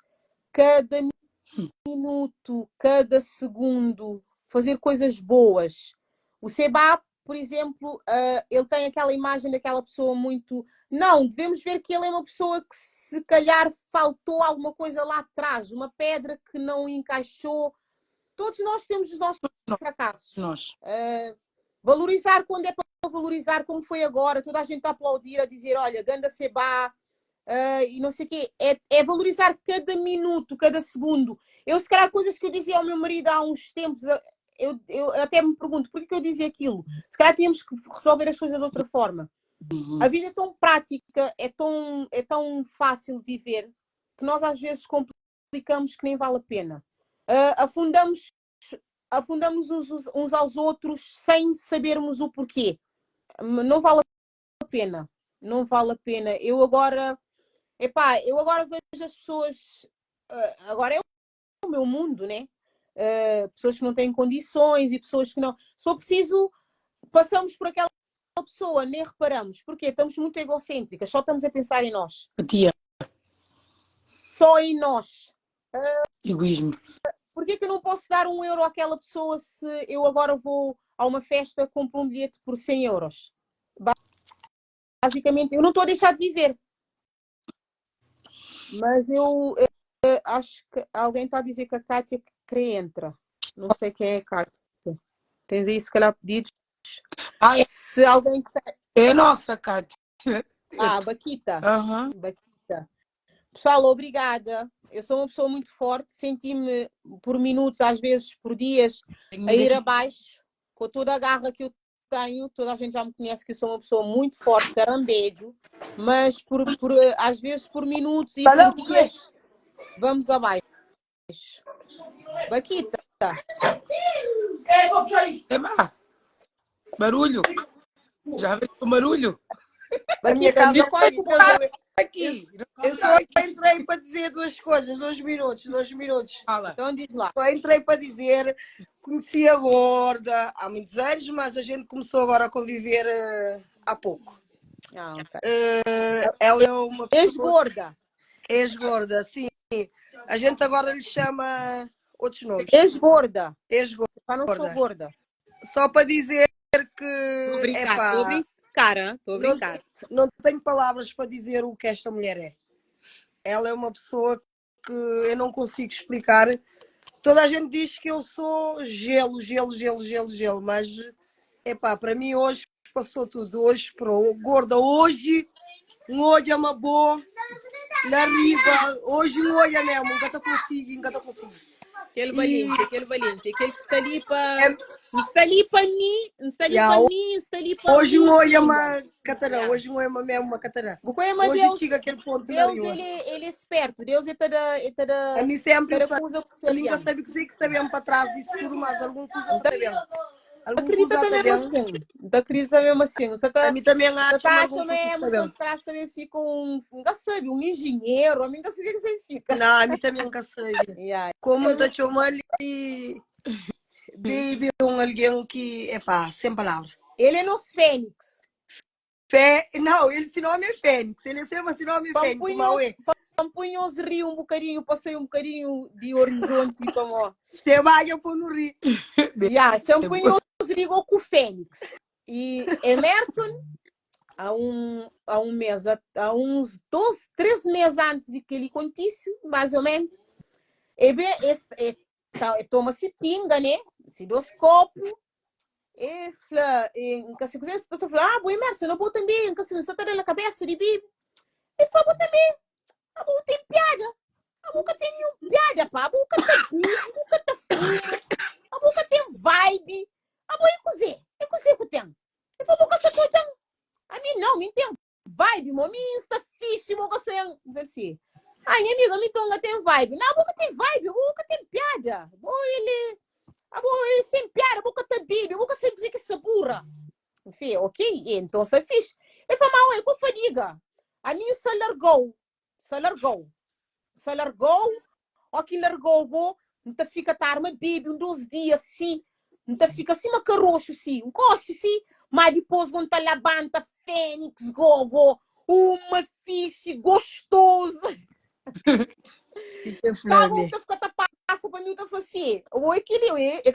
cada minuto, cada segundo, fazer coisas boas. O Seba, por exemplo, ele tem aquela imagem daquela pessoa muito... Não, devemos ver que ele é uma pessoa que se calhar faltou alguma coisa lá atrás, uma pedra que não encaixou. Todos nós temos os nossos fracassos. Valorizar quando é para valorizar, como foi agora, toda a gente a aplaudir, a dizer, olha, ganda Seba, e não sei o quê. É valorizar cada minuto, cada segundo. Eu, se calhar, coisas que eu dizia ao meu marido há uns tempos, eu até me pergunto, por que eu dizia aquilo? Se calhar tínhamos que resolver as coisas de outra forma. A vida é tão prática, é tão fácil de viver, que nós às vezes complicamos que nem vale a pena. Afundamos uns aos outros sem sabermos o porquê. Não vale a pena. Não vale a pena. Eu agora vejo as pessoas... agora é o meu mundo, né? Pessoas que não têm condições e pessoas que não... Se for preciso, passamos por aquela pessoa, nem reparamos. Porquê? Estamos muito egocêntricas. Só estamos a pensar em nós. Tia. Só em nós. Egoísmo. Porquê que eu não posso dar 1 euro àquela pessoa se eu agora vou a uma festa, compro um bilhete por 100 euros? Basicamente, eu não estou a deixar de viver. Mas eu acho que alguém está a dizer que a Kátia que entra. Não sei quem é a Kátia. Tens aí, se calhar, pedidos. Se alguém... É a nossa, Kátia. Baquita. Uhum. Baquita. Pessoal, obrigada. Eu sou uma pessoa muito forte. Senti-me por minutos, às vezes por dias, a ir abaixo, com toda a garra que eu tenho. Toda a gente já me conhece que eu sou uma pessoa muito forte, carambejo, mas às vezes por minutos e por dias vamos abaixo. Baquita. Barulho. Já veio o barulho? A minha casa aqui. Eu só entrei para dizer 2 coisas, 2 minutos. Fala. Então diz lá. Só entrei para dizer, conheci a Gorda há muitos anos, mas a gente começou agora a conviver há pouco. Okay. Ela é uma pessoa... Ex-gorda. Ex-gorda, sim. A gente agora lhe chama outros nomes. Ex-gorda. Ex-gorda. Para não sou gorda. Só para dizer que... Estou a brincar. Não tenho palavras para dizer o que esta mulher é. Ela é uma pessoa que eu não consigo explicar. Toda a gente diz que eu sou gelo, mas para mim hoje passou tudo. Hoje, gorda, hoje, um olho é uma boa, na riba, hoje um olho é mesmo, nunca consigo. Aquele valiente, aquele que está ali para... Está ali para mim, hoje um olho é uma catarã, hoje um olho é mesmo uma catarã. Hoje chega aquele ponto. Deus, ele é esperto, Deus é para... A mim sempre eu nunca sabe que sabemos para trás isso tudo, mas alguma coisa sabemos. Acredita mesmo assim. A mim também acho que se calhar também fica nunca sabe, um engenheiro, a mim nunca sei o que você fica. Não, a mim também nunca sabe. Como muita chama ali, baby, alguém que, sem palavra. Ele é nosso fênix. Não, ele se nome é Fênix, ele sempre se nome é Fênix, Pampunhos rio um bocadinho, passei um bocadinho de horizonte para mó. Você vai eu pôr no rio. Champunhos ligou com o Fênix. E Emerson, há uns 13 meses antes de que ele acontecesse, mais ou menos, toma-se pinga, né? Se dois copos. E se você fala, o Emerson, eu vou também, se você está na cabeça de bibi. E foi também. A boca tem piada. A boca tem piada, pá. A boca tá fria. A boca tem vibe. A boa é cozer que tem. E foi boca sacou tem. A mim não, me tem vibe, mo, me está fixe, boca sem, assim. Ai, minha amiga, me tonga tem vibe. Não, a boca tem vibe, a boca tem piada. Boa, ele, a boa é sem piada, a boca tem bibi, a boca sem dizer que se burra. Enfim, ok, então se fixe. E foi mal, é com fadiga. A mim se largou, ó que largou, não fica tarde, mas bibi, 12 dias, sim. Não fica assim, uma carroço, sim, um coche, sim. Mas depois, quando tá labanta, fênix, gogo, uma fixe gostoso. Tá bom, tá fica passa para mim, tá assim. O equilíbrio é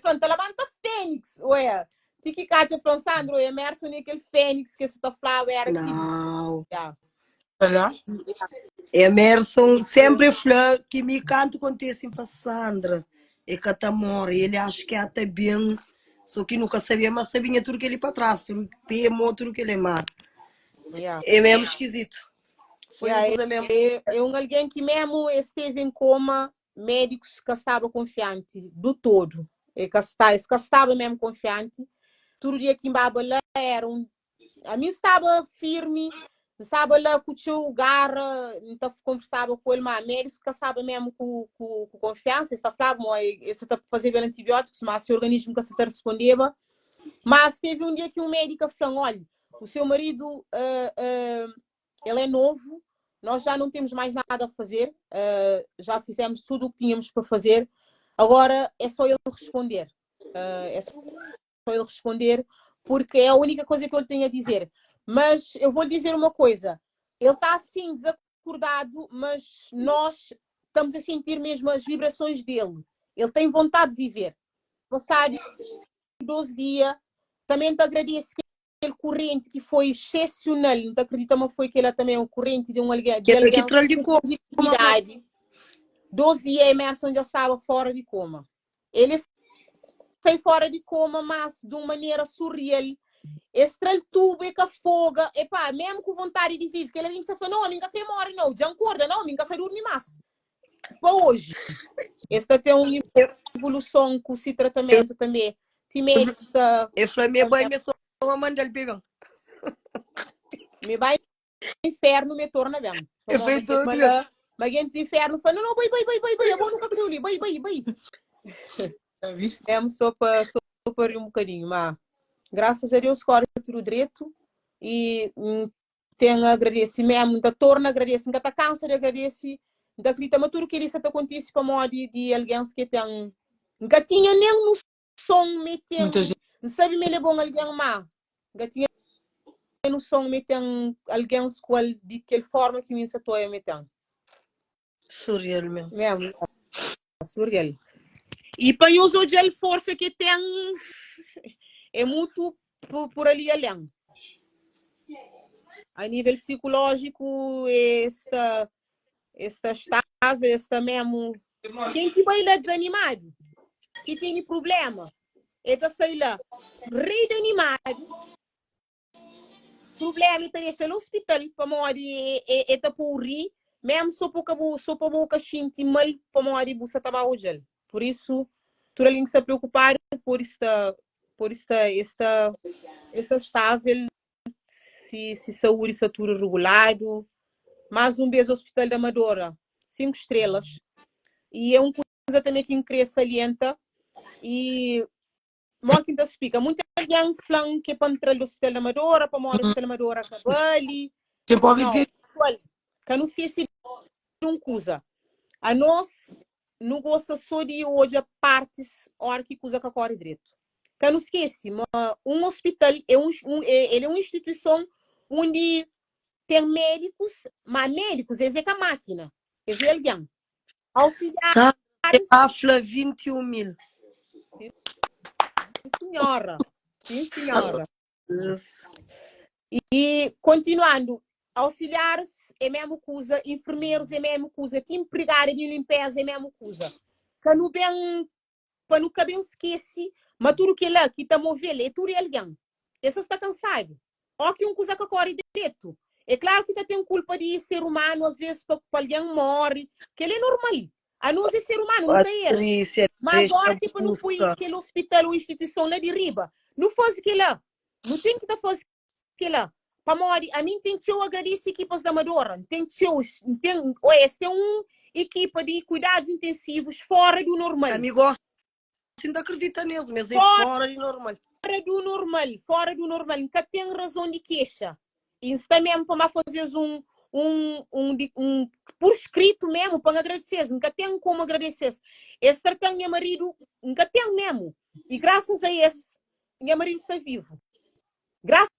fanta labanta fênix, ué. Tiki Kate Sandro, Emerson e aquele fênix que se tá falando era aqui. Não. Olha. Emerson sempre fala que me canta acontece para Sandra. É catamor, ele acha que até bem, só que nunca sabia, mas sabia tudo que ele para trás, tudo que ele mata. É mesmo esquisito. Foi uma coisa mesmo. É um alguém que mesmo esteve em coma, médicos que estava confiante do todo. E que estava mesmo confiante. Todo dia que embaba lá era um... A mim estava firme, estava lá com o teu garra, então conversava com ele, mas médicos que estava mesmo com confiança, estava falando, você está fazendo antibióticos, mas se o organismo que você está respondendo. Mas teve um dia que um médico falou, olha, o seu marido, ele é novo, nós já não temos mais nada a fazer, já fizemos tudo o que tínhamos para fazer, agora é só ele responder. É só ele responder, porque é a única coisa que eu tenho a dizer. Mas eu vou lhe dizer uma coisa, ele está assim desacordado, mas nós estamos a sentir mesmo as vibrações dele. Ele tem vontade de viver. Passaram 12 dias, também te agradeço aquele corrente que foi excepcional, não te acredita, mas foi que ele também um corrente de alguém com positividade. 12 dias Emerson já estava fora de coma. Ele sai fora de coma, mas de uma maneira surreal. Estrela tubo e que foga, epá, mesmo com vontade de viver, que ele disse, não, ninguém quer morrer, não, já acorda, não, ninguém sai dormir mais. Para hoje, esta tem uma evolução com esse tratamento também. Eu falei, minha mãe me só uma mandar pegão. Me vai inferno, me torna bem. Eu falei tudo. Mas gente inferno, fala, não, vai, eu vou nunca abrir, vai. É só para um bocadinho, mas graças a Deus, corre tudo direito e tenho agradecimento, da torna, agradeço, que está câncer, agradeço, da acredita, mas tudo que isso acontece para modo de alguém que tem, nunca tinha nem noção, me tem, não sabe me levou alguém má, nunca tinha noção, me tem alguém de que forma que me insetou me tem. Surreal mesmo. Surreal. E para os de força que tem é muito por ali além. A nível psicológico, está estável, está mesmo. Quem que vai lá desanimado, que tem problema, está sei lá, reanimado. Problema está nesse hospital, para morrer, está por rir, mesmo só para boca sentir mal, para morrer, você estava hoje. Por isso, tudo ali que se preocupar por esta estável, se saúde está tudo regulado. Mais um beijo ao Hospital da Amadora, 5 estrelas. E é uma coisa também que me salienta. E uma quinta explica, muita gente fala que é para entrar no Hospital da Amadora, para morar no Hospital da Amadora, cabali. Você pode dizer. Que não esqueci de uma coisa. A nós não gosta só de hoje a partes hora que coisa que corre direito. Que não esquece, um hospital ele é uma instituição onde tem médicos, mas médicos é a máquina, é alguém. Auxiliares. Afla 21 mil. Sim, senhora. E continuando, auxiliares é a mesma coisa, enfermeiros é a mesma coisa, empregada de limpeza é a mesma coisa. Para não bem esquece, mas tudo que lá que está movendo é tudo alguém. Esse está cansado. Ou que uma coisa que corre direito. É claro que tem culpa de ser humano, às vezes para alguém morre, que ele é normal. A nós é ser humano, não tem erro. Patrícia, Mas deixa agora, a tipo, não foi busca. aquele hospital ou instituição lá de riba. Não faz aquilo lá. Não tem que fazer aquilo lá. Para morrer, a mim tem que eu agradecer equipas da Amadora. Tem que eu, tem uma equipa de cuidados intensivos fora do normal. Amigo, ainda acredita neles, mas é fora do normal. Fora do normal. Nunca tem razão de queixa. Isso também é para fazer por escrito mesmo, para agradecer. Nunca tem como agradecer. Esse tratando meu marido, nunca tem mesmo. E graças a esse, meu marido está vivo. Graças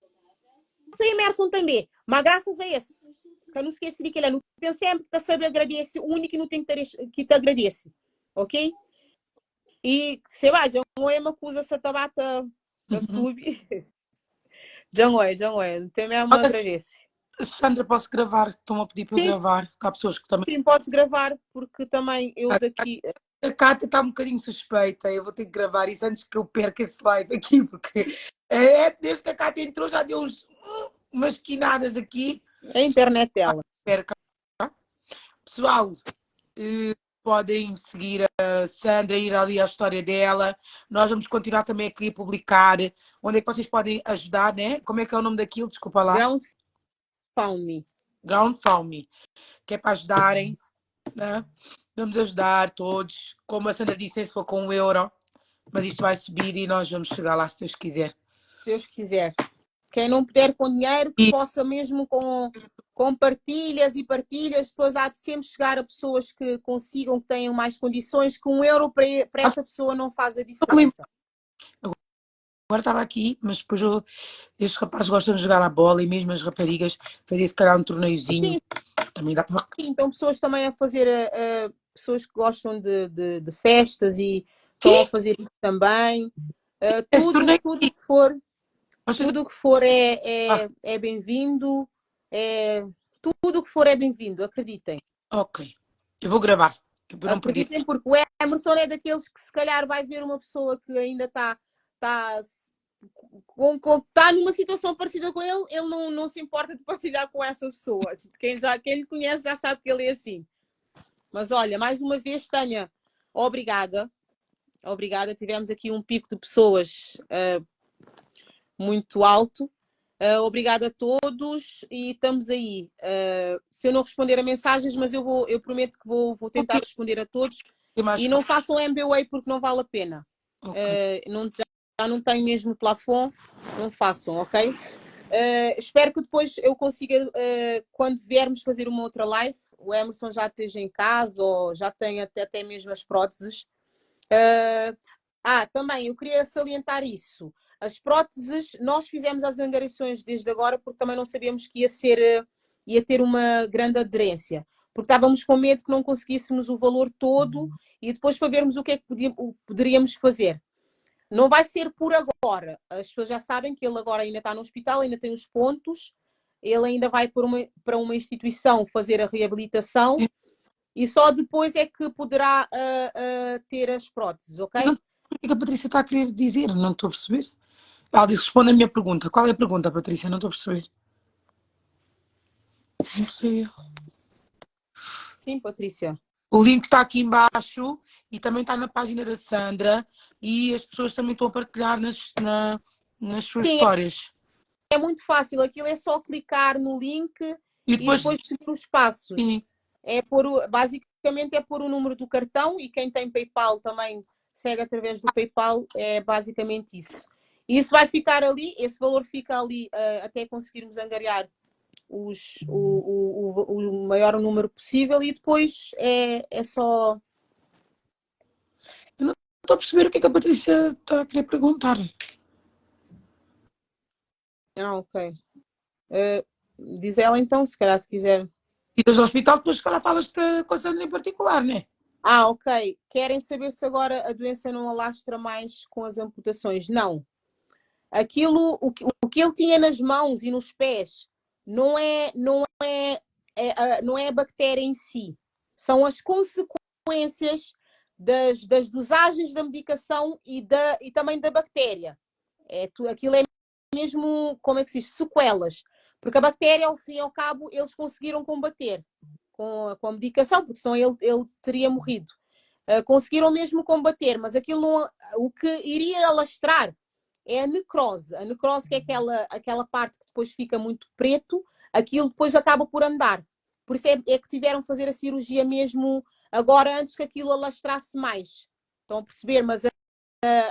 a Emerson também, mas graças a esse. Que eu não esqueci de que ele não tem sempre que saber agradecer, o único que não tem que te agradece. Ok? E, sei lá, já não é uma coisa se a tabata subir. Já não é. Tem mesmo Olha, agradece. Sandra, posso gravar? Estão a pedir para eu Sim, gravar, que há pessoas que também. sim, podes gravar, porque também eu daqui. A Cátia está um bocadinho suspeita, eu vou ter que gravar isso antes que eu perca esse live aqui, porque desde que a Cátia entrou já deu umas quinadas aqui. A internet dela. Perca. Pessoal, podem seguir a Sandra, ir ali à história dela. Nós vamos continuar também aqui a publicar. Onde é que vocês podem ajudar, né? Como é que é o nome daquilo? Desculpa lá. GroundFundMe, que é para ajudarem, né? Vamos ajudar todos. Como a Sandra disse, se for com €1, mas isto vai subir e nós vamos chegar lá se Deus quiser. Se Deus quiser. Quem não puder com dinheiro, que possa mesmo com partilhas e partilhas, depois há de sempre chegar a pessoas que consigam, que tenham mais condições, que €1 para essa pessoa não faz a diferença. Agora estava aqui, mas depois estes rapazes gostam de jogar a bola e mesmo as raparigas fazer se calhar um torneiozinho. Sim. Também dá para. Sim, então pessoas também a fazer, pessoas que gostam de festas e estão a fazer isso também. Tudo que for. Tudo o que for é bem-vindo. Tudo o que for é bem-vindo, acreditem. Ok. Eu vou gravar. Acreditem, porque o Emerson é daqueles que se calhar vai ver uma pessoa que ainda está numa situação parecida com ele não se importa de partilhar com essa pessoa. Quem lhe conhece já sabe que ele é assim. Mas olha, mais uma vez, Tânia, obrigada. Obrigada. Tivemos aqui um pico de pessoas muito alto. Obrigada a todos e estamos aí. Se eu não responder a mensagens, mas eu prometo que vou tentar responder a todos. E não façam MBA porque não vale a pena. Okay. Já não tenho mesmo plafond, não façam, ok? Espero que depois eu consiga, quando viermos fazer uma outra live, o Emerson já esteja em casa ou já tenha até mesmo as próteses. Também eu queria salientar isso. As próteses, nós fizemos as angariações desde agora porque também não sabíamos que ia ter uma grande aderência. Porque estávamos com medo que não conseguíssemos o valor todo e depois para vermos o que é que poderíamos fazer. Não vai ser por agora. As pessoas já sabem que ele agora ainda está no hospital, ainda tem os pontos. Ele ainda vai para uma instituição fazer a reabilitação e só depois é que poderá ter as próteses, ok? O que a Patrícia está a querer dizer? Não estou a perceber. Ela disse, responde a minha pergunta. Qual é a pergunta, Patrícia? Não estou a perceber. Não sei. Sim, Patrícia. O link está aqui embaixo e também está na página da Sandra e as pessoas também estão a partilhar nas suas histórias. É muito fácil. Aquilo é só clicar no link e depois seguir os passos. Sim. Basicamente é pôr o número do cartão e quem tem PayPal também segue através do PayPal. É basicamente isso. E isso vai ficar ali, esse valor fica ali até conseguirmos angariar o maior número possível e depois é só... Eu não estou a perceber o que é que a Patrícia está a querer perguntar. Ok. Diz ela então, se calhar se quiser. E do hospital depois se calhar falas com a Sandra em particular, não é? Ok. Querem saber se agora a doença não alastra mais com as amputações? Não. O que ele tinha nas mãos e nos pés não é a bactéria em si. São as consequências das dosagens da medicação e também da bactéria. Aquilo é mesmo, como é que se diz? Sequelas. Porque a bactéria, ao fim e ao cabo, eles conseguiram combater com a medicação, porque senão ele teria morrido. Conseguiram mesmo combater, mas aquilo não, o que iria alastrar é a necrose. A necrose, que é aquela parte que depois fica muito preto, aquilo depois acaba por andar. Por isso é que tiveram que fazer a cirurgia mesmo agora, antes que aquilo alastrasse mais. Estão a perceber? Mas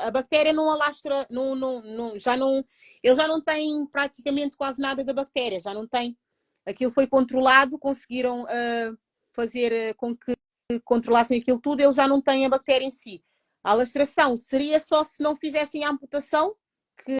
a bactéria não alastra, ele já não tem praticamente quase nada da bactéria, já não tem. Aquilo foi controlado, conseguiram fazer com que controlassem aquilo tudo, ele já não tem a bactéria em si. A alastração seria só se não fizessem a amputação,